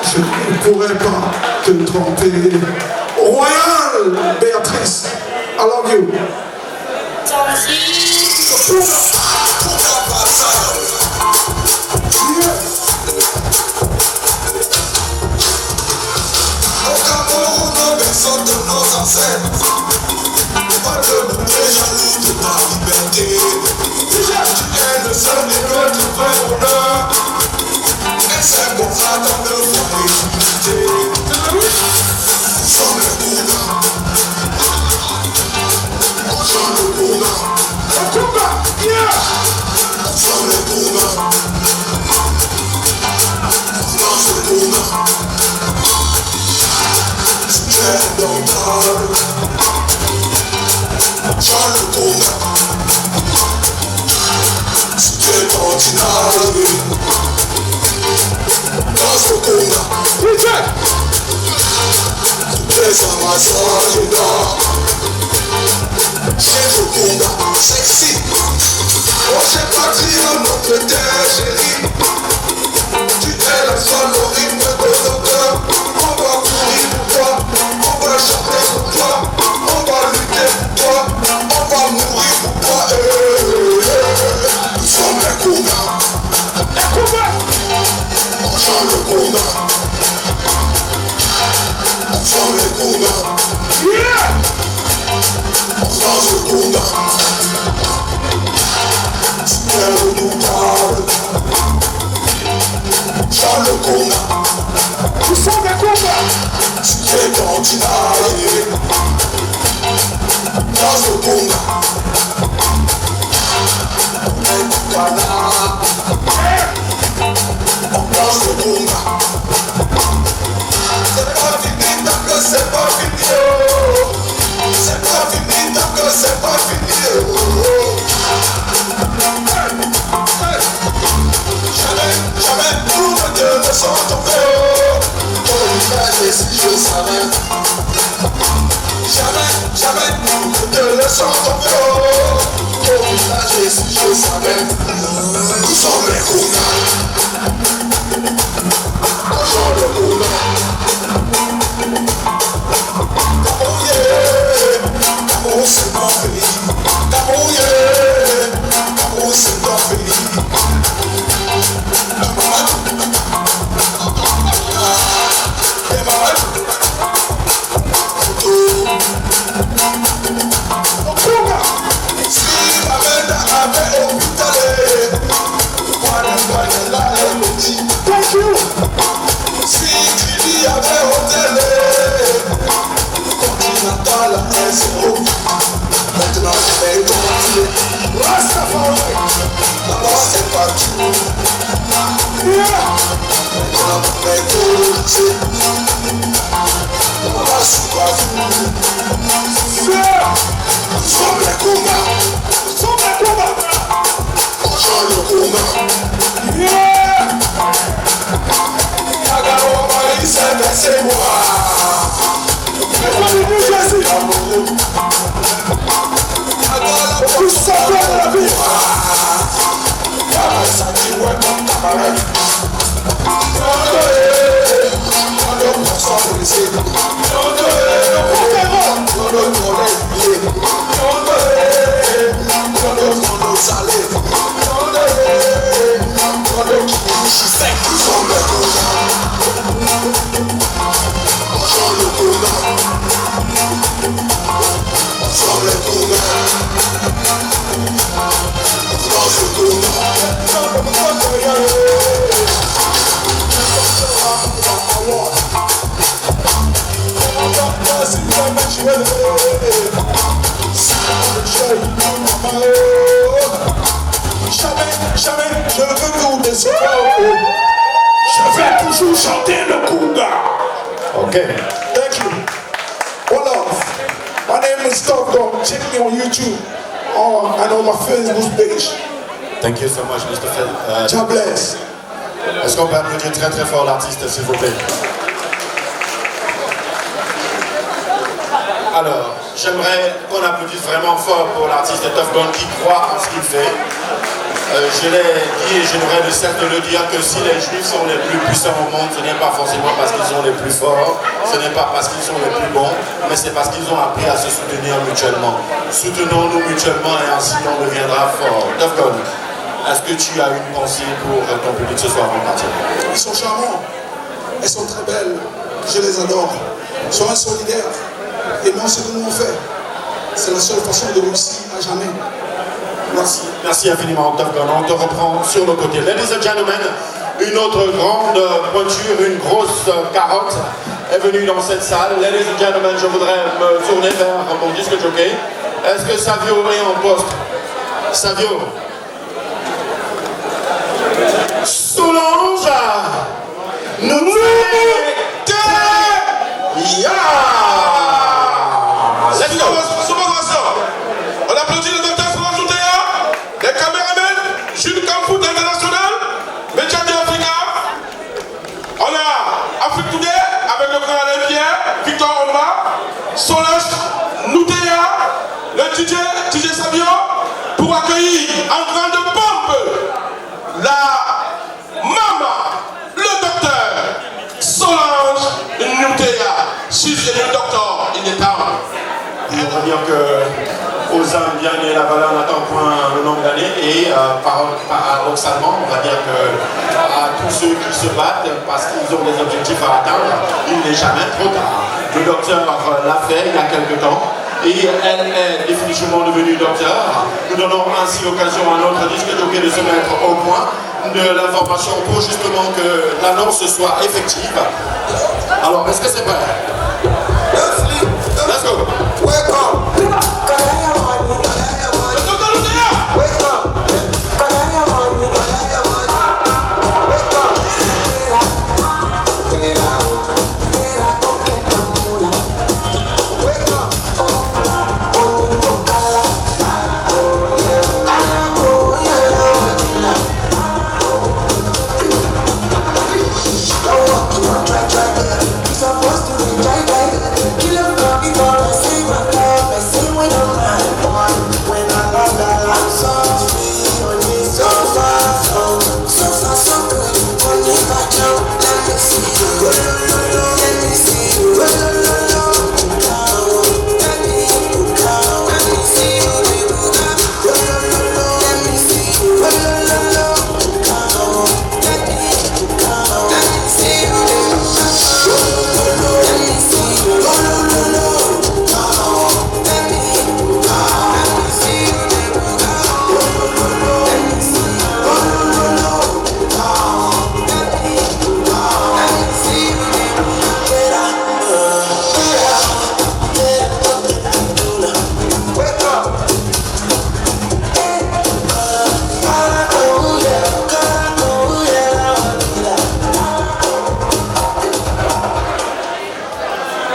S8: Je ne pourrais pas te tromper. Royal Béatrice, I love you. Au Cameroun, personne de nos ancêtres. Pas de bouquet jaloux de ta liberté. Tu es le seul et notre vrai bonheur. Et c'est pour ça dans le foyer. Sans le Kouna. Sans le Kouna. Sans le Kouna. Sans le Kouna. Tu es indomptable. Sans le Kouna. Tu es continental. Dans ce Kouna. There's a massage dog. C'est le Kouna, sexy. Oh, j'ai pas dit un autre terre, chérie. Tu es la seule au rythme de nos cœurs. On va courir pour toi, on va chanter pour toi, on va lutter pour toi, on va mourir pour toi. Nous sommes les Kouna. On chante le Kouna. On chante le Kouna. On chante le Kouna. C'est redoutable. On chante le Kouna. On chante le Kouna. C'est continental. Dans le Kouna. On est du canard. On danse le Kouna. C'est pas fini tant que c'est pas fini. C'est pas fini tant que c'est pas fini. Jamais, jamais pour me ne sont tombés. policier. On va sous quoi Somme les combats. Somme les combats. On change le combat. Yeah. Agaro, Marie, c'est moi. Mais pas de nous, Jésus. Tout ça dans la vie. Ça dit ouais comme camarade. Jamais je veux vous décevoir. Je vais toujours chanter le Kunga.
S5: Okay.
S8: Thank you. One love. My name is Top Dog. Check me on YouTube and on my Facebook page.
S3: Thank you so much, Mr. Phil.
S8: God bless.
S3: Est-ce qu'on peut applaudir très très fort l'artiste, s'il vous plaît? Alors, j'aimerais qu'on applaudisse vraiment fort pour l'artiste Tuff Gong qui croit en ce qu'il fait. Je l'ai dit et je devrais de certes le dire que si les Juifs sont les plus puissants au monde, ce n'est pas forcément parce qu'ils sont les plus forts, ce n'est pas parce qu'ils sont les plus bons, mais c'est parce qu'ils ont appris à se soutenir mutuellement. Soutenons-nous mutuellement et ainsi on deviendra fort. Tuff Gong, est-ce que tu as une pensée pour ton public ce soir en partie?
S8: Ils sont charmants. Elles sont très belles. Je les adore. Soyez solidaires. Et moi, ce que nous on fait, c'est la seule façon de réussir à jamais. Merci.
S3: Merci infiniment, Tuff Gong. On te reprend sur le côté. Ladies and gentlemen, une autre grande pointure, une grosse carotte est venue dans cette salle. Ladies and gentlemen, je voudrais me tourner vers mon disque jockey. Est-ce que Savio est en poste? Savio. Solange. Nous Let's go.
S4: On applaudit le docteur Solange Noutéa, les caméramans, Jules Campout International, Média d'Africa. On a Afrique Today avec le grand Alain Pierre, Victor Omar, Solange Noutéa, le DJ Savio, pour accueillir en grande pompe la maman, le docteur Solange Noutéa. She's the new doctor in the town.
S3: On va dire qu'aux Indiens et la valeur n'attend point le nombre d'années et paradoxalement, on va dire que à tous ceux qui se battent parce qu'ils ont des objectifs à atteindre, il n'est jamais trop tard. Le docteur l'a fait il y a quelque temps et elle est définitivement devenue docteur. Nous donnons ainsi l'occasion à notre disque jockey de se mettre au point de l'information pour justement que l'annonce soit effective. Alors, est-ce que c'est vrai? Let's go.
S8: Wake up.
S1: Supposed to be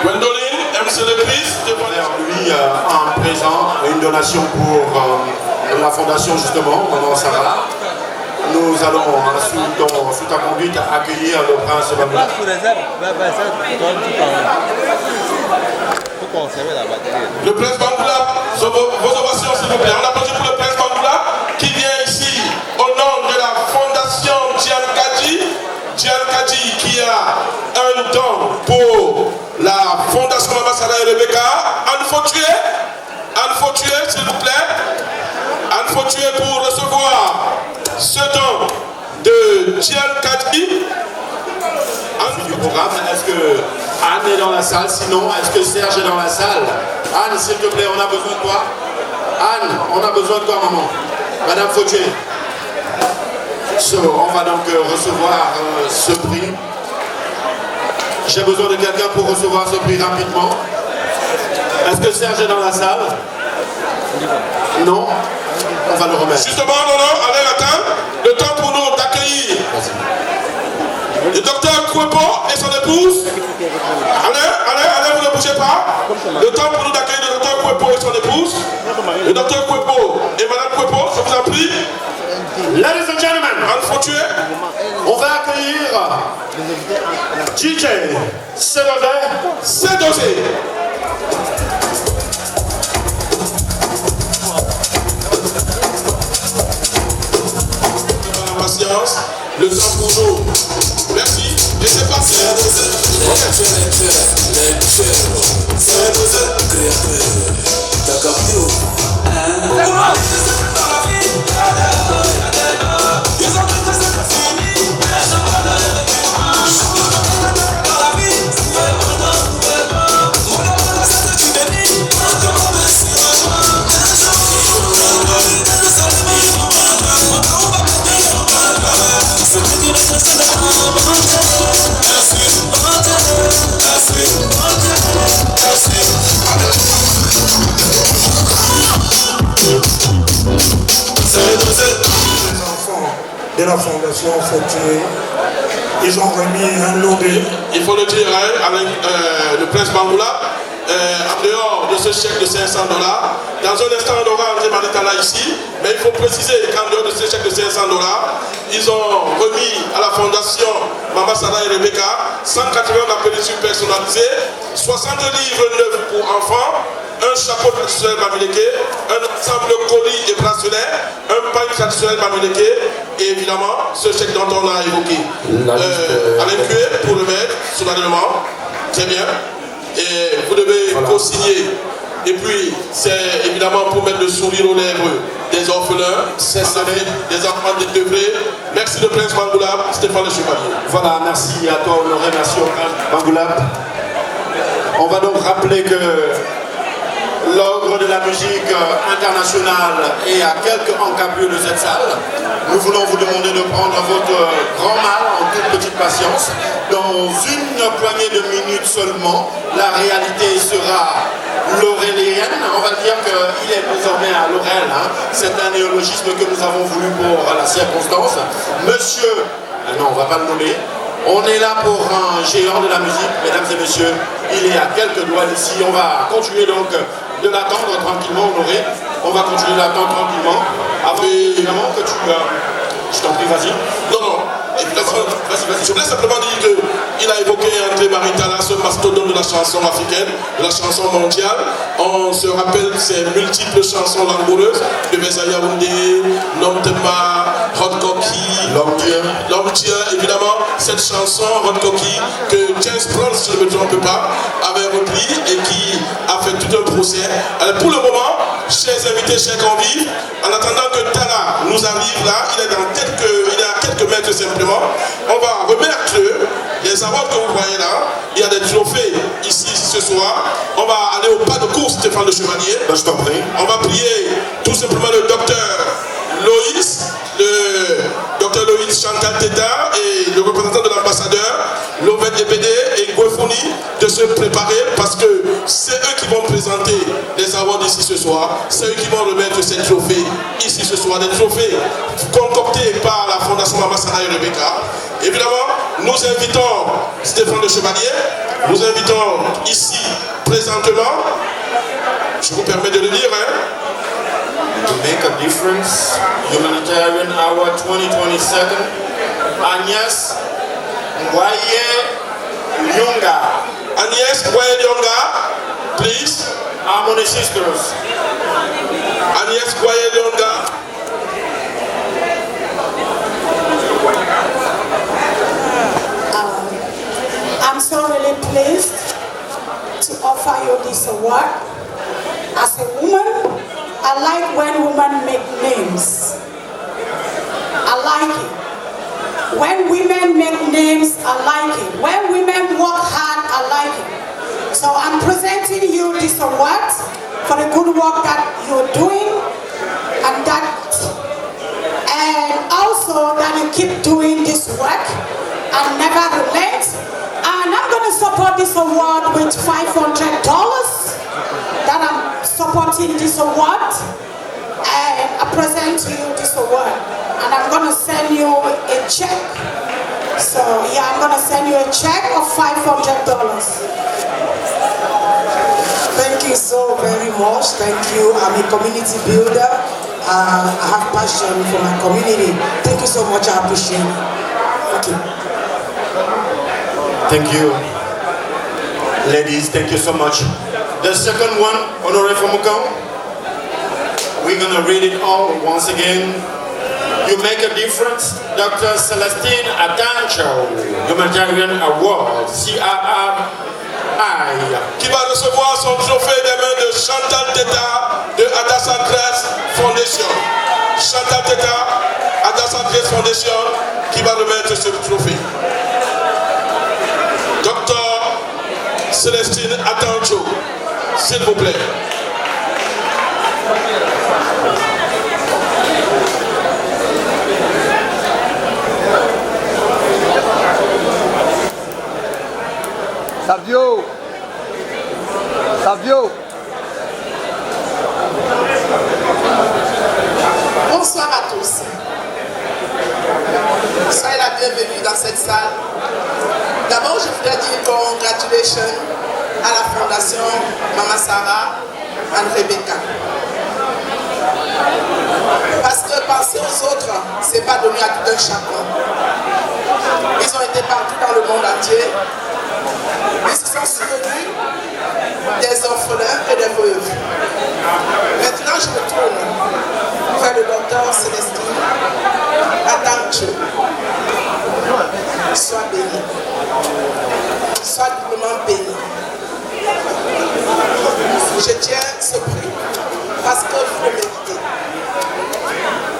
S4: Gwendoline, MC Le Christ,
S3: vers lui un présent, une donation pour la fondation justement, Maman Sarah. Nous allons, sous ta conduite, accueillir le prince Bamboula.
S4: Le prince Bamboula, vos ovations s'il vous plaît. On applaudit pour le prince Bamboula qui vient ici au nom de la fondation Djian-Kadji qui a un don pour la fondation Maman Sarah et Rebecca. Anne Fautué, s'il vous plaît. Anne Fautué pour recevoir ce don de Djian-Kadji.
S3: Du programme, est-ce que Anne est dans la salle? Sinon, est-ce que Serge est dans la salle? Anne, s'il te plaît, on a besoin de toi. Anne, on a besoin de toi, maman. Madame Fautué. On va donc recevoir ce prix. J'ai besoin de quelqu'un pour recevoir ce prix rapidement. Est-ce que Serge est dans la salle? Non? On va le remettre.
S4: Justement, non, allez, attends. Le temps pour nous d'accueillir le docteur Kwepo et son épouse. Allez, vous ne bougez pas. Le temps pour nous d'accueillir le docteur Kwepo et son épouse. Le docteur Kwepo et madame Kwepo, je vous en prie.
S3: Ladies and gentlemen,
S4: Anne Fautué.
S3: on va accueillir DJ
S4: C'est dosé. Patience, le temps pour nous. Merci, et c'est parti.
S9: De la fondation Fautué, ils ont remis un lot de...
S4: Il faut le dire, avec le prince Bamboula, en dehors de ce chèque de 500 $, dans un instant on aura André Maritala ici, mais il faut préciser qu'en dehors de ce chèque de 500 $, ils ont remis à la fondation Maman Sarah et Rebecca 180 apparitions personnalisées, 60 livres neufs pour enfants, un chapeau traditionnel bamileke, un ensemble colis et bracelets, un pain traditionnel bamileke et évidemment ce chèque dont on a évoqué. Alain Cué pour le mettre solennellement, très bien. Et vous devez co-signer. Et puis c'est évidemment pour mettre le sourire aux lèvres des orphelins, des enfants déteuvrés. Merci le prince Bamboula, Stéphane Le Chevalier.
S3: Voilà, merci à toi Honoré, merci au prince Bamboula. On va donc rappeler que l'ordre de la musique internationale est à quelques encablures de cette salle. Nous voulons vous demander de prendre votre grand mal en toute petite patience. Dans une poignée de minutes seulement, la réalité sera laurélienne. On va dire qu'il est désormais à Laurel. C'est un néologisme que nous avons voulu pour la circonstance. Monsieur, non, on ne va pas le nommer. On est là pour un géant de la musique, mesdames et messieurs. Il est à quelques doigts d'ici. On va continuer donc de l'attendre tranquillement, Honoré. On va continuer de l'attendre tranquillement. Avant, évidemment, que tu... je t'en prie, vas-y.
S4: Non. Vas-y. Je voulais simplement dire qu'il a évoqué André Maritala, ce mastodonte de la chanson africaine, de la chanson mondiale. On se rappelle ses multiples chansons langoureuses, de Beza Yaoundé, Nom Tema, Hot Cocky, L'Homme Dieu, évidemment, cette chanson Hot Cocky que James Brown, si je ne me trompe pas, avait repris et qui a fait tout un procès. Alors, pour le moment, chers invités, chers convives, en attendant que Tala nous arrive là, il est à quelques mètres simplement. On va remettre les awards que vous voyez là. Il y a des trophées ici ce soir. On va aller au pas de course, Stéphane Le Chevalier.
S3: Je t'en prie.
S4: On va prier tout simplement le docteur Loïs, Chantal Teta et le représentant de l'ambassadeur, Lovette Ebede et Gwefouni, de se préparer parce que c'est eux qui vont présenter les awards ici ce soir. C'est eux qui vont remettre ces trophées ici ce soir. Des trophées concoctés par la Fondation Maman Sarah et Rebecca. Évidemment, nous invitons Stéphane Le Chevalier, nous invitons ici présentement, je vous permets de le lire, hein?
S3: To make a difference, Humanitarian Hour 2022, Agnès Ngwaye-Lyonga.
S4: Agnès Ngwaye-Lyonga, please.
S3: Harmony Sisters.
S4: Agnès Ngwaye-Lyonga.
S10: I'm so really pleased to offer you this award. As a woman, I like when women make names. I like it. When women make names, I like it. When women work hard, I like it. So I'm presenting you this award for the good work that you're doing and also that you keep doing this work and never relent. And I'm going to support this award with $500 that I'm supporting this award. And I present to you this award. And I'm going to send you a check. So yeah, I'm going to send you a check of $500.
S2: Thank you so very much. Thank you. I'm a community builder. I have passion for my community. Thank you so much. I appreciate it. Thank you.
S3: Thank you. Ladies, thank you so much. The second one, Honoré Fomukon. We're going to read it all once again. You make a difference. Dr. Celestine Atancho, Humanitarian Award, CRRI.
S4: Qui va recevoir son trophée des mains de Chantal Teta de Hadassah Grace Foundation. Chantal Teta, Hadassah Grace Foundation, qui va remettre ce trophée. Docteur Célestine Atancho, s'il vous plaît.
S11: Savio.
S2: Bonsoir à tous. Soyez la bienvenue dans cette salle. D'abord, je voudrais dire congratulations à la Fondation Mama Sarah and Rebecca. Parce que penser aux autres, c'est pas donné à tout un chacun. Ils ont été partout dans le monde entier. Ils se sont souvenus des orphelins et des veuves. Maintenant, je me tourne vers le docteur Célestine Atancho. Sois béni. Sois doublement béni. Je tiens ce prix parce que vous le méritez.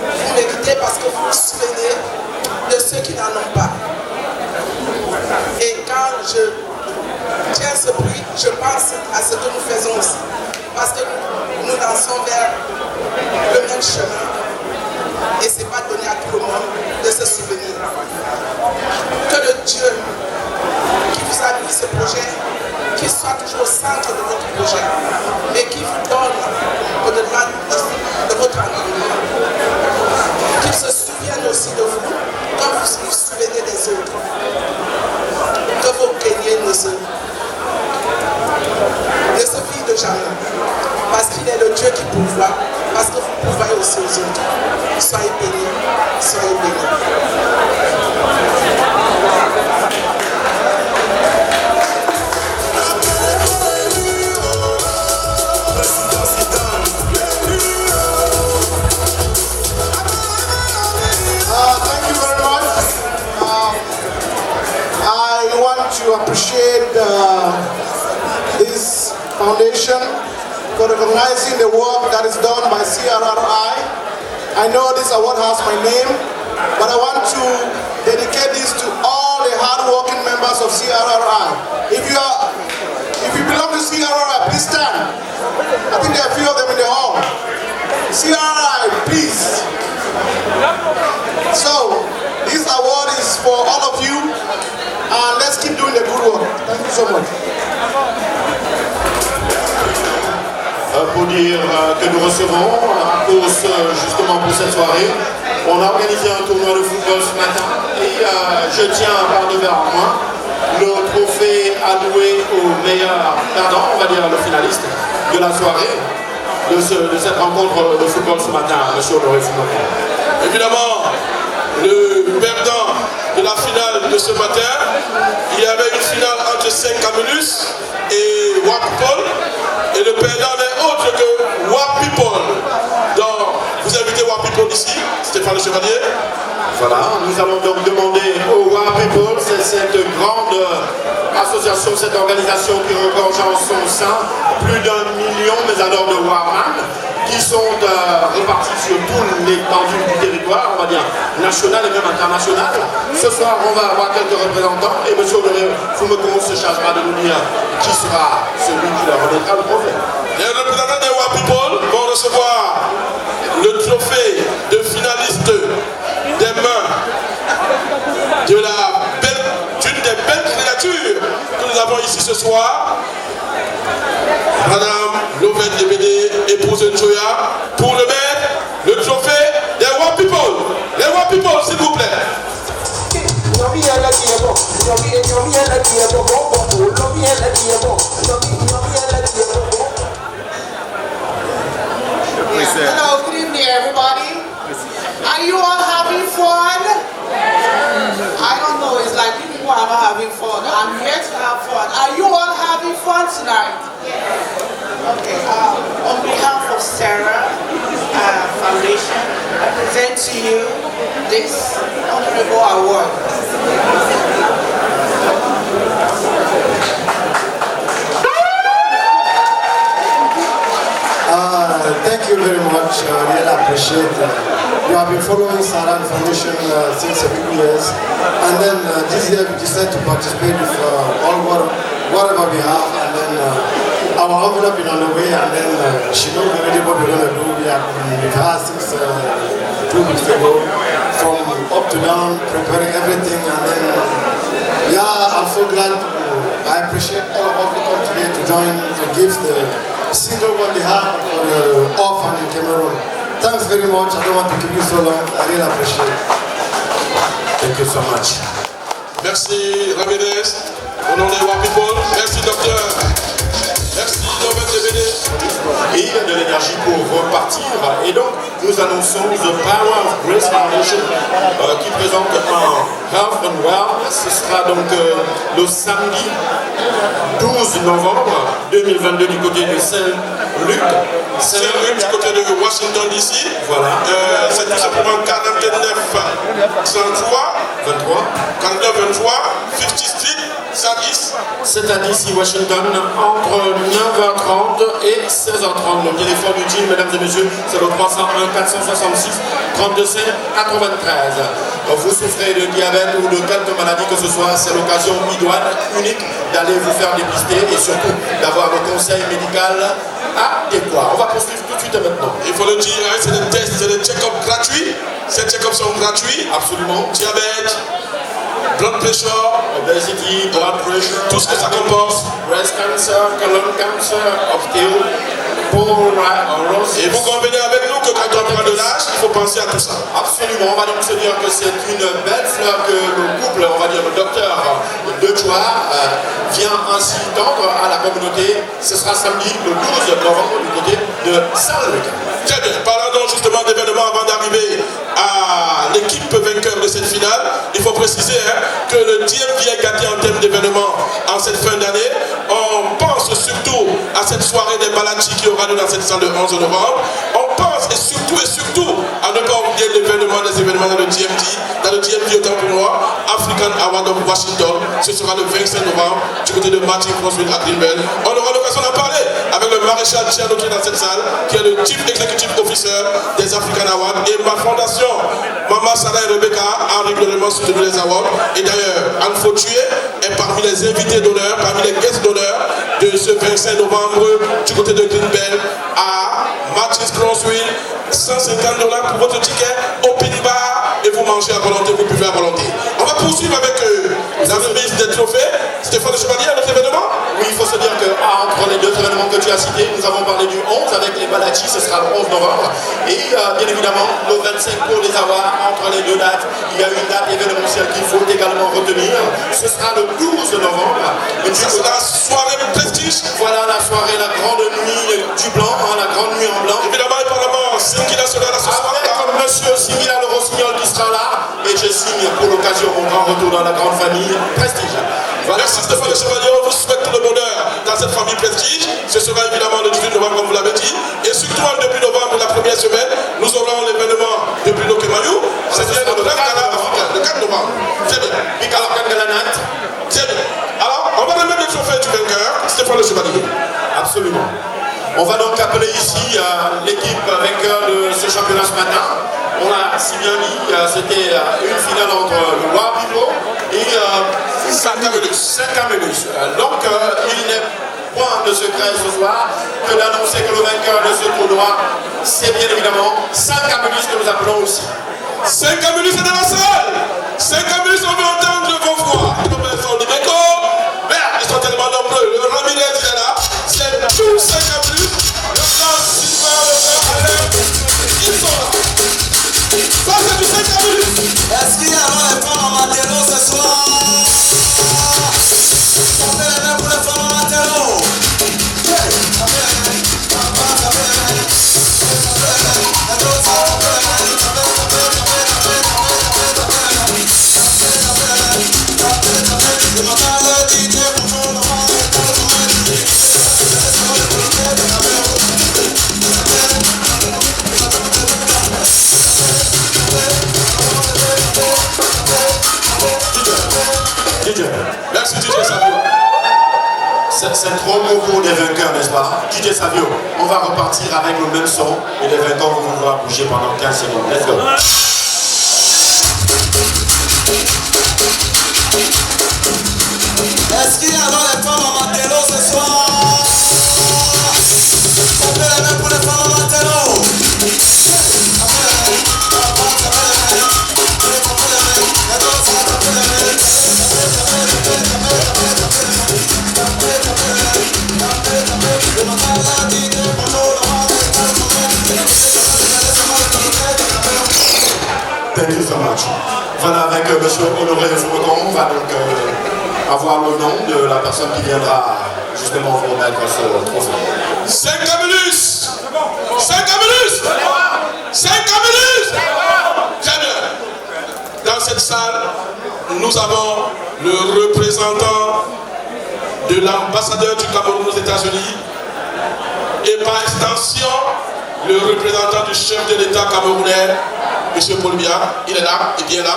S2: Vous le méritez parce que vous vous souvenez de ceux qui n'en ont pas. Et quand je tiens ce prix, je pense à ce que nous faisons aussi. Parce que nous dansons vers le même chemin. Et ce n'est pas donné à tout le monde de se souvenir. Que le Dieu qui vous a mis ce projet, qu'il soit toujours au centre de votre projet et qui vous donne au-delà de votre environnement. Qu'il se souvienne aussi de vous, comme vous vous souvenez des autres. Que vous craignez ne se fie de jamais. Parce qu'il est le Dieu qui pourvoit. Parce que vous pourvoyez aussi aux autres. Soyez bénis. Soyez bénis.
S12: Thank you very much. I want to appreciate this foundation for recognizing the work that is done by CRRI. I know this award has my name, but I want to dedicate this to all the hard-working members of CRRI. If you belong to CRRI, please stand. I think there are a few of them in the hall. CRRI, please. So, this award is for all of you, and let's keep doing the good work. Thank you so much.
S3: Pour dire que nous recevons justement pour cette soirée, on a organisé un tournoi de football ce matin et je tiens par devers à moi le trophée alloué au meilleur perdant, on va dire le finaliste de la soirée, de cette rencontre de football ce matin, monsieur Honoré Foumakan.
S4: Évidemment, le perdant de la finale de ce matin, il y avait une finale entre Saint-Camillus et Wap People, et le perdant n'est autre que Wap People. Donc, vous invitez Wap People ici, Stéphane Le Chevalier.
S3: Voilà, nous allons donc demander au Wap People, c'est cette grande association, cette organisation qui regorge en son sein plus d'1 million, mais alors de Warman, qui sont répartis sur tout l'étendue du territoire, on va dire national et même international. Ce soir, on va avoir quelques représentants et M. Honoré Foumakan se chargera de nous dire qui sera celui qui leur remettra le trophée.
S4: Les représentants des Wap People vont recevoir le trophée de finaliste des mains de d'une des belles créatures que nous avons ici ce soir, Madame Lovette Debede, épouse de Joya, pour remettre le trophée des Wap People. Les Wap People, s'il vous plaît.
S2: Hello, good evening, everybody. Are you all having fun? I don't know, it's like you people are not having fun. I'm here to have fun. Are you all having fun tonight? Okay, on behalf of Sarah Foundation, I present to you this honorable award.
S12: Thank you very much. Really appreciate it. You have been following Saran Foundation since a few years, and then this year we decided to participate with whatever we have, and then our envelope is on the way, and then she knows already what we're going to do. We have been with her since 2 weeks ago, from up to down, preparing everything, and then yeah, I'm so glad. I appreciate all of us who come today to join to give the single one they have for the orphan in Cameroon. Thanks very much. I don't want to keep you so long. I really appreciate it.
S3: Thank you so much.
S4: Merci Ramirez, au nom des Wap People. Merci docteur. Merci Lovette Debede.
S3: Et il y a de l'énergie pour repartir. Et donc, nous annonçons The Power of Grace Foundation qui présente un Health and Well. Ce sera donc le samedi 12 novembre 2022 du côté de Saint-Luc.
S4: Saint-Luc du côté de Washington DC.
S3: Voilà.
S4: C'est tout simplement 49 23 50 Street, Southeast.
S3: C'est à DC, Washington, entre 9h30 et 16h30. Le téléphone utile, mesdames et messieurs, c'est le 301 466 32 93. Vous souffrez de diabète ou de quelque maladie que ce soit, c'est l'occasion idoine, unique, d'aller vous faire dépister et surtout d'avoir le conseil médical adéquat. On va poursuivre tout de suite et maintenant.
S4: Il faut le dire, c'est des tests, c'est des check-ups gratuits. Ces check-ups sont gratuits.
S3: Absolument.
S4: Diabète, blood pressure,
S3: obesity, blood pressure,
S4: tout ce que ça comporte.
S3: Breast cancer, colon cancer,
S4: et vous convenez avec nous que quand on prend de l'âge, il faut penser à tout ça.
S3: Absolument, on va donc se dire que c'est une belle fleur que le couple, on va dire le docteur de Joie vient ainsi tendre à la communauté. Ce sera samedi le 12 novembre du côté de Saint-Luc.
S4: Très bien, parlons donc justement d'événements avant d'arriver à l'équipe vainqueur de cette finale. Il faut préciser que le DMV est gâté en termes d'événements en cette fin d'année. On pense surtout à cette soirée des Balachi qui aura lieu dans cette salle le 11 novembre. On pense et surtout à ne pas oublier des événements dans le DMV autant pour moi, African Award of Washington. Ce sera le 25 novembre du côté de Martin Crossville à Greenbelt. On aura l'occasion d'en parler avec le maréchal Tchiano qui est dans cette salle, qui est le Chief Executive Officer des African Awards, et ma fondation, Maman Sarah et Rebecca, a régulièrement soutenu les awards. Et d'ailleurs, Anne Fautué est parmi les invités d'honneur, parmi les guests d'honneur de ce 25 novembre du côté de Greenbelt à Martin Crossville. $150 pour votre ticket, open bar, et vous mangez à volonté, vous buvez à volonté. On va poursuivre avec la remise des trophées. Stéphane Le Chevalier, à notre événement.
S3: Oui, il faut se dire qu'entre les deux événements que tu as cité. Nous avons parlé du 11 avec les Balachi, ce sera le 11 novembre. Et bien évidemment, le 25 pour les avoir entre les deux dates. Il y a une date événementielle qu'il faut également retenir. Ce sera le 12 novembre. Et
S4: ça c'est la soirée de prestige.
S3: Voilà la soirée, la grande nuit du blanc, la grande nuit en blanc.
S4: Évidemment, et parlement, c'est qui sera là ce soir.
S3: Comme monsieur Similia le Rossignol qui sera là. Et je signe pour l'occasion mon grand retour dans la grande famille Prestige.
S4: Voilà. Merci Stéphane Le Chevalier, on vous souhaite tout le bonheur dans cette famille Prestige. Ce sera évidemment le 18 novembre, comme vous l'avez dit. Et surtout, le début novembre, la première semaine, nous aurons l'événement depuis Lokemayou. C'est bien le 4 novembre. Très bien. Très bien. Alors, on va remettre le trophée du vainqueur, Stéphane Le Chevalier.
S3: Absolument. On va donc appeler ici l'équipe vainqueur de ce championnat ce matin. On l'a si bien dit, c'était une finale entre le Wabibo et Saint-Camélus. Donc, il n'est point de secret ce soir que d'annoncer que le vainqueur de ce tournoi, c'est bien évidemment Saint-Camélus que nous appelons aussi.
S4: Saint-Camélus est dans la salle. Saint-Camélus, on veut entendre vos voix. Ils sont tellement nombreux. Le Ramirez est là. C'est tout Saint-Camélus. Le blanc, Sylvain, le blanc, Alain. Ils sont là. Ça, c'est du Saint-Camélus.
S1: Est-ce qu'il y a les femmes en matélo ce soir? On fait les mêmes pour les femmes en matélo.
S3: Merci DJ Savio. C'est trop beau pour les vainqueurs, n'est-ce pas? DJ Savio, on va repartir avec le même son et les vainqueurs vont pouvoir bouger pendant 15 secondes. Let's go.
S1: Est-ce qu'il y a les femmes en matélo ce soir? On fait les mêmes pour les femmes en matélo.
S3: Thank you so much. Voilà, avec M. Honoré Fourecon, on va donc avoir le nom de la personne qui viendra justement vous remettre ce trophée.
S4: Saint-Camélus. Saint-Camélus. Saint-Camélus. Très bien. Dans cette salle, nous avons le représentant de l'ambassadeur du Cameroun aux États-Unis et par extension le représentant du chef de l'État camerounais, M. Paul Biya. Il est là, il est bien là.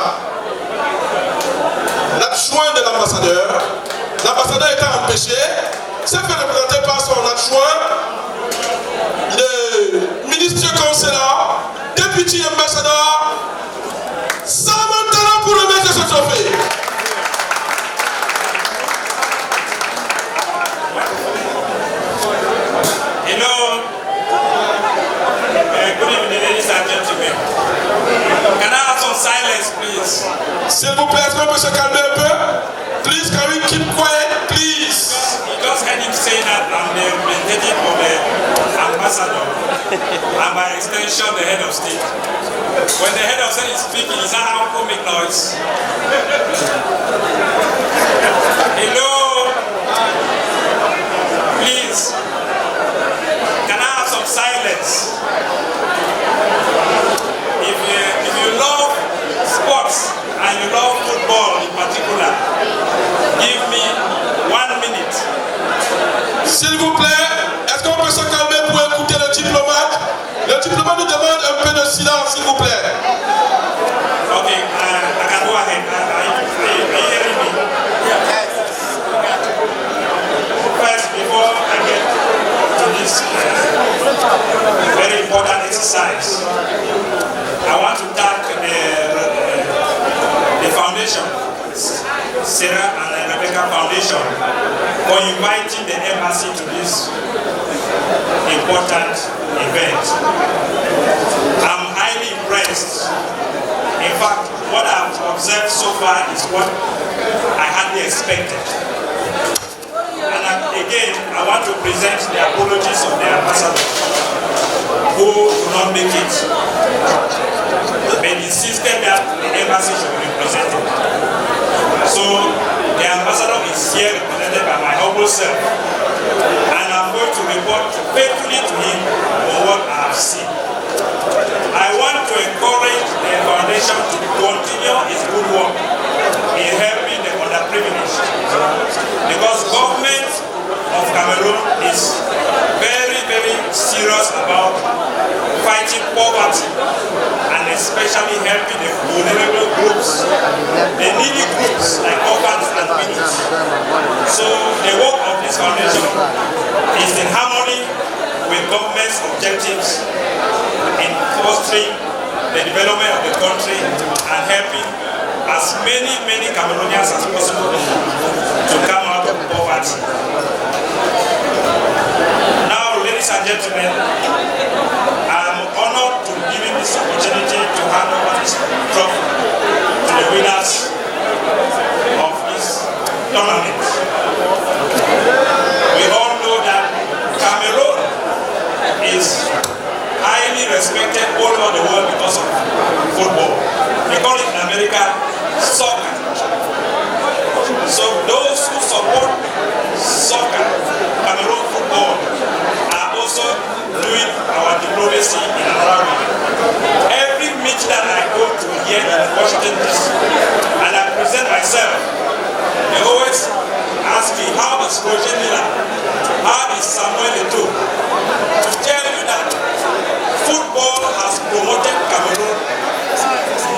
S4: L'adjoint de l'ambassadeur. L'ambassadeur étant empêché, s'est fait représenter par son adjoint, le ministre consulat, député ambassadeur, Salomon Talon pour remettre ce trophée.
S11: Hello. Good evening, ladies and gentlemen. Can I have some silence, please?
S4: S'il vous plaît, est-ce qu'on peut se calmer un peu? Please, can we keep quiet, please?
S11: You just heard him say that I'm the representative of the ambassador and by extension the head of state. When the head of state is speaking, is that how people make noise? Hello? Please, can I have some silence? If you love sports and you love football in particular, give me 1 minute.
S4: S'il vous plaît, est-ce qu'on peut se calmer pour écouter le diplomate? Le diplomate nous demande un peu de silence, s'il vous plaît.
S11: Okay, I can go ahead. Are you hearing me? Yes. First, before I get to this very important exercise, I want to thank the foundation, Sarah and Rebecca Foundation, for inviting the embassy to this important event. I'm highly impressed. In fact, what I've observed so far is what I hardly expected. And again, I want to present the apologies of the ambassador who could not make it. They insisted that the embassy should be represented. So the ambassador is here represented by my humble self, and I'm going to report faithfully to him on what I have seen. I want to encourage the foundation to continue its good work in helping the underprivileged, because government of Cameroon is very, very serious about fighting poverty and especially helping the vulnerable groups, the needy groups like orphans and widows. So the work of this foundation is in harmony with government's objectives in fostering the development of the country and helping as many Cameroonians as possible to come out of poverty. Now, ladies and gentlemen, I am honored to be given this opportunity to hand over this trophy to the winners of this tournament. We all know that Cameroon is highly respected all over the world because of football. We call it in America soccer. So those who support soccer, Cameroon football, are also doing our diplomacy in another way. Every meet that I go to here in Washington DC and I present myself, they always ask me, how is Roger Miller? How is Samuel Eto'o? To tell you that football has promoted Cameroon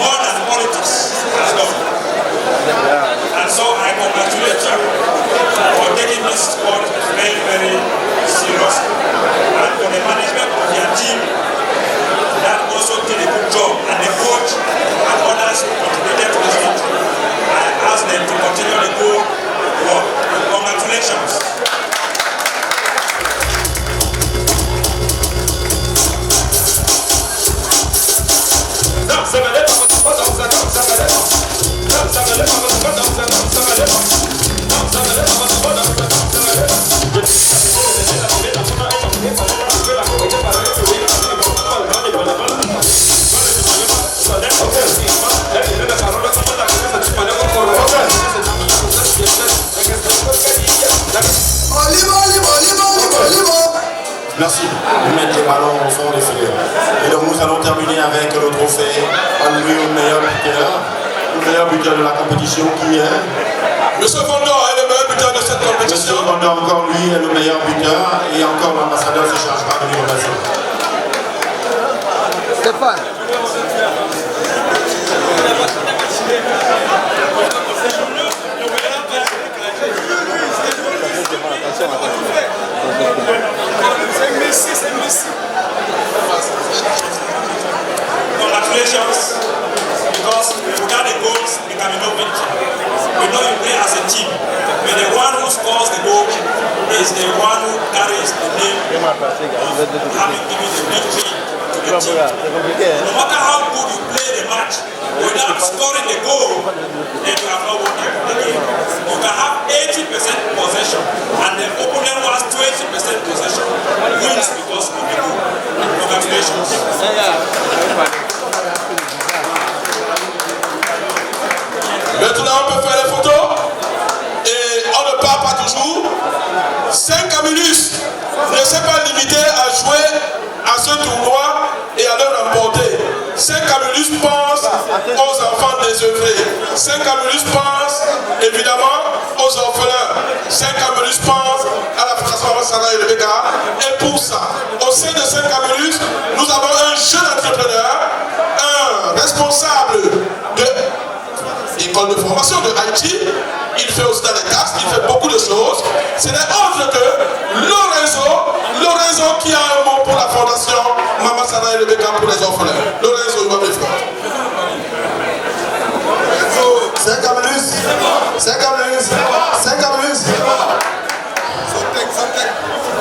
S11: more than politics has done. And so I congratulate you for taking this sport very, very seriously. And for the management of your team that also did a good job, and the coach and others who contributed to this country, I ask them to continue the good work. Congratulations.
S3: Merci de mettre les ballons au fond des filets. Et donc nous allons terminer avec le trophée alloué au meilleur buteur de la compétition qui est...
S4: Monsieur Vondor est le meilleur buteur de cette compétition.
S3: Monsieur Vondor, encore lui, est le meilleur buteur et encore l'ambassadeur se chargera de lui remercier.
S13: Stéphane.
S11: Congratulations, because without the goals, there can be no victory. We know you play as a team, but the one who scores the goal is the one who carries the name of having given the victory to the team. No matter how good you play the match, without scoring the goal, then you have not won the game. You can have 80% possession, and the opponent who has 20% possession wins because of the goal. Congratulations.
S4: Maintenant, on peut faire les photos et on ne part pas toujours. 5 Camillus ne s'est pas limité à jouer à ce tournoi et à le remporter. 5 Camillus pense aux enfants désœuvrés. 5 Camillus pense évidemment aux orphelins. 5 Camillus pense à la Fondation Sarah et Rebecca. Et pour ça, au sein de 5 Camillus, nous avons un jeune entrepreneur, un responsable de école de formation de Haïti, il fait aussi dans les casques, il fait beaucoup de choses. Ce n'est autre que Lorenzo qui a un mot pour la fondation Maman Sana et Rebecca pour les orphelins. Lorenzo, il va me faire.
S12: C'est Camillus.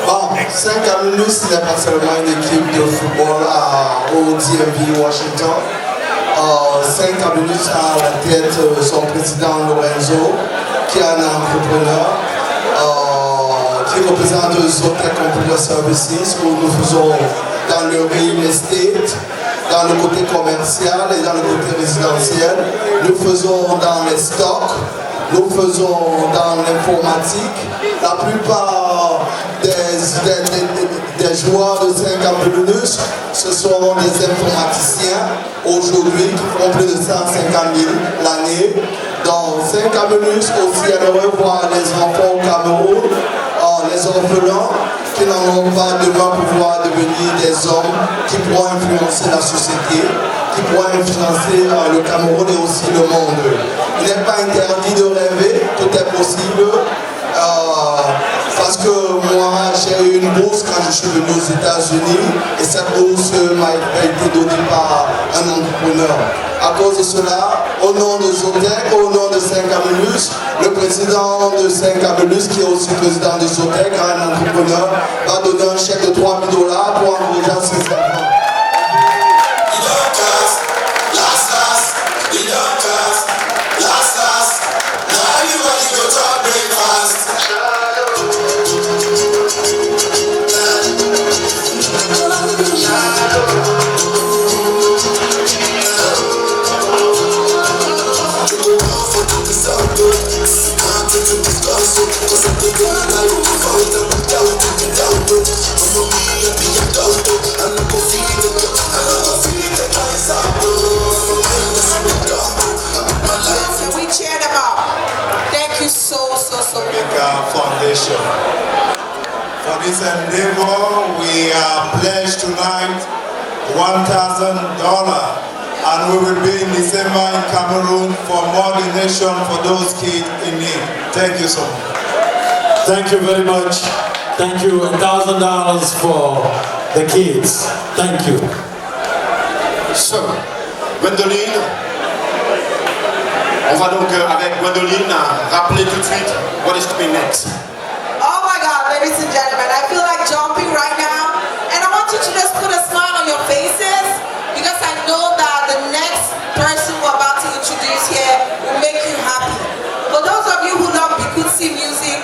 S12: Bon, 5 Camillus n'est pas seulement une équipe de football au DMV Washington. 5 Camillus a à la tête son président Lorenzo, qui est un entrepreneur, qui qui représente Zotec Computer Services, où nous faisons dans le real estate, dans le côté commercial et dans le côté résidentiel. Nous faisons dans les stocks, nous faisons dans l'informatique. La plupart des joueurs de 5 ans plus, ce sont des informaticiens aujourd'hui qui font plus de 150 000 l'année. Dans 5 ans plus aussi, aimerait voir les enfants au Cameroun, les orphelins qui n'en ont pas demain pouvoir devenir des hommes qui pourront influencer la société, qui pourront influencer le Cameroun et aussi le monde. Il n'est pas interdit de rêver, tout est possible. Parce que moi j'ai eu une bourse quand je suis venu aux États-Unis et cette bourse m'a été donnée par un entrepreneur. À cause de cela, au nom de Zotec, au nom de 5Amulus, le président de 5Amulus, qui est aussi président de Zotec, un entrepreneur, va donner un chèque de $3 000 pour encourager ses enfants.
S2: Can we cheer them up? Thank you so much.
S13: Foundation. For this endeavor, we are pledged tonight $1,000, and we will be in December in Cameroon for more donation for those kids in need. Thank you so much.
S5: Thank you very much. Thank you. $1,000 for the kids. Thank you.
S3: So, Gwendoline, on va donc avec Gwendoline rappeler tout de suite what is coming next.
S2: Oh my God, ladies and gentlemen, I feel like jumping right now. And I want you to just put a smile on your faces because I know that the next person we're about to introduce here will make you happy. For those of you who love Bikutsi music,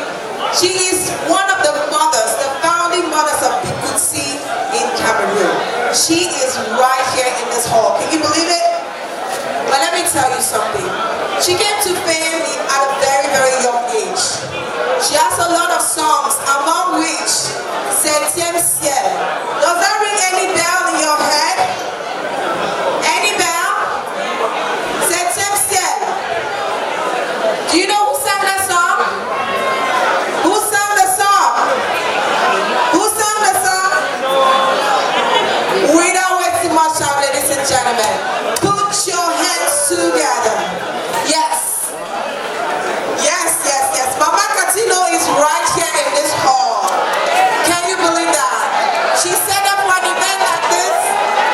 S2: she is one of the mothers, the founding mothers of Bikutsi in Cameroon. She is right here in this hall. Can you believe it? But let me tell you something. She came to fame at a very, very young age. She has a lot of songs, among which Septième Ciel. Does that ring any bell in your head? Any bell? Septième Ciel. Do you know who sang that song? Who sang the song? Who sang the song? We don't waste too much time, ladies and gentlemen. Put your hands together. Yes. Yes, yes, yes. Mama Katino is right here in this hall. Can you believe that? She set up one event like this.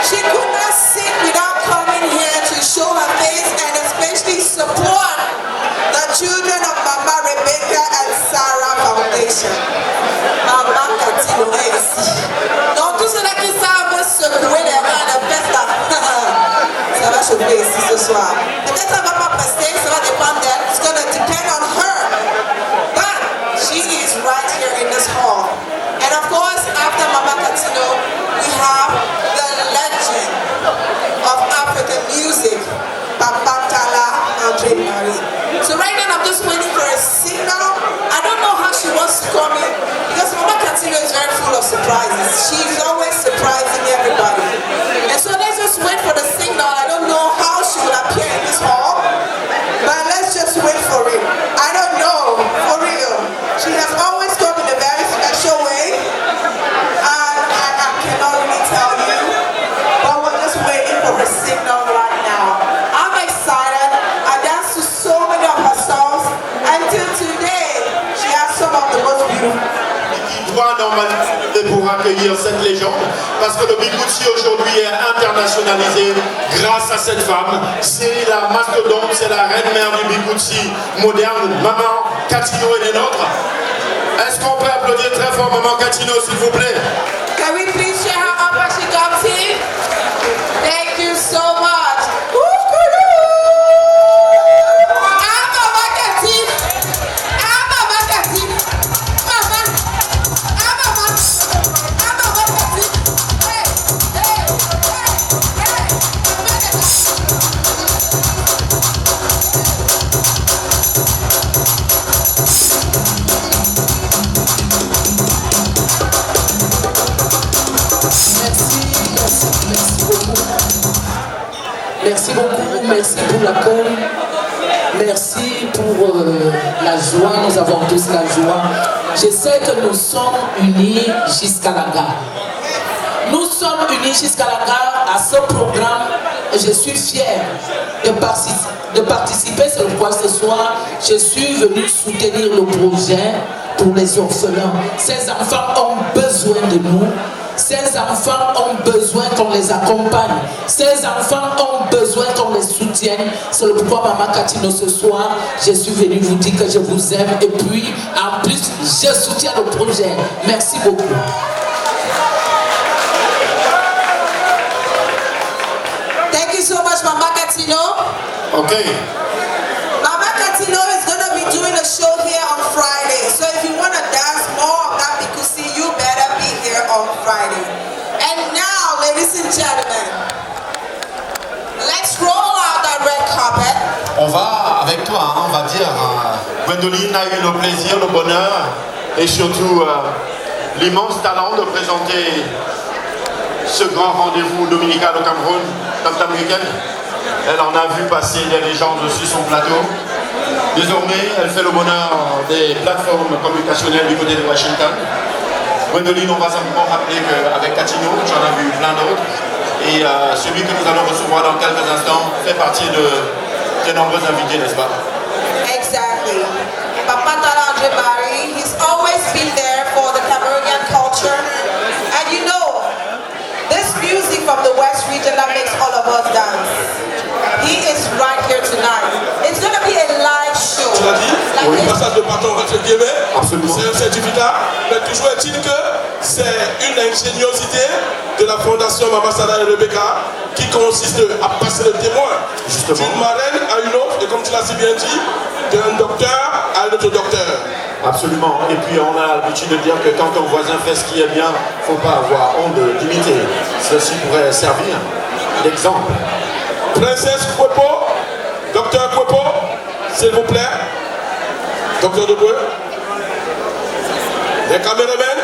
S2: She could not sit without coming here to show her face and especially support the children of Mama Rebecca and Sarah Foundation. Mama Katino est ici. Donc tous ceux-là qui savent secouer les mains de festa. Ça va chauffer ici ce soir. Peut-être ça va pas passer, ça va dépendre d'elle. It's gonna depend on her. But she is right here in this hall. And of course, after Mama Katino, we have the legend of African music, Papa Tala Andre Marie. So right now I'm just waiting for a signal. I don't know how she wants to come in because Mama Katino is very full of surprises. She's always surprising everybody. And so let's just wait for the signal. I don't know how she will appear in this hall, but let's just wait for it. I don't know, for real. She has always come in a very special way, and I cannot really tell you, but we're just waiting for her signal right now. I'm excited. I danced to so many of her songs. Until today, she has some of the most beautiful.
S3: Doit normalement pour accueillir cette légende parce que le Bikutsi aujourd'hui est internationalisé grâce à cette femme. C'est la mastodonte, c'est la reine-mère du Bikutsi moderne, Maman Katino et les nôtres. Est-ce qu'on peut applaudir très fort Maman Katino s'il vous plaît?
S2: Can we please share her up as she comes in? Thank you so much. Mama.
S14: merci pour l'accueil. Merci pour la joie, nous avons tous la joie. Je sais que nous sommes unis jusqu'à la gare. Nous sommes unis jusqu'à la gare à ce programme et je suis fier de participer. C'est pourquoi ce soir, je suis venu soutenir le projet pour les orphelins. Ces enfants ont besoin de nous. Ces enfants ont besoin qu'on les accompagne. Ces enfants ont besoin qu'on les soutienne. C'est le pourquoi Maman Katino ce soir, je suis venue vous dire que je vous aime. Et puis, en plus, je soutiens le projet. Merci beaucoup.
S2: Thank you so much, Mama Katino.
S3: Okay.
S2: Mama Katino is going to be doing a show here on Friday. So if you want to dance more of that Bikusi, you better be here on Friday. And now, ladies and gentlemen, let's roll out that red carpet.
S3: On va, avec toi, hein, on va dire, Gwendoline a eu le plaisir, le bonheur et surtout l'immense talent de présenter ce grand rendez-vous dominical au Cameroun, Tam Weekend. Elle en a vu passer des légendes sur son plateau. Désormais, elle fait le bonheur des plateformes communicationnelles du côté de Washington. Gwendoline, on va simplement rappeler qu'avec Katino, j'en ai vu plein d'autres. Et celui que nous allons recevoir dans quelques instants fait partie de nombreux invités, n'est-ce pas?
S2: Exactly. Papa Tala Andre Barry, he's always been there for the Cameroonian culture. And you know, this music from the West region that makes all of us dance. He is right here tonight. It's going to be a live show.
S4: Tu l'as dit,
S2: Like
S4: le passage de bâton entre guillemets,
S3: absolument.
S4: C'est un certificat, mais toujours est-il que c'est une ingéniosité de la fondation Mama Sada et Rebecca qui consiste à passer le témoin d'une marraine à une autre, et comme tu l'as si bien dit, d'un docteur à un autre docteur.
S3: Absolument. Et puis on a l'habitude de dire que quand ton voisin fait ce qui est bien, il ne faut pas avoir honte d'imiter. Ceci pourrait servir d'exemple.
S4: Princesse Kwepo, docteur Kwepo, s'il vous plaît. Docteur Debreu. Les caméramans.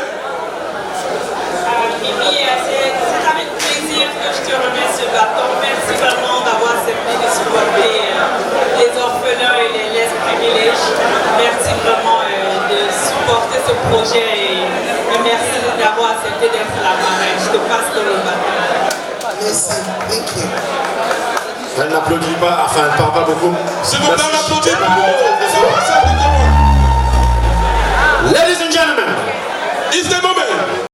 S15: Mimi, c'est avec plaisir que je te remets ce bâton. Merci vraiment d'avoir accepté de supporter les orphelins et les laisses privilèges. Merci vraiment de supporter ce projet et merci d'avoir accepté d'être la marraine. Je te passe dans le bâton.
S2: Merci. Thank you.
S3: Elle n'applaudit pas, enfin elle ne parle pas beaucoup.
S4: S'il vous plaît, n'applaudissez pas.
S3: Ladies and gentlemen,
S4: it's the moment.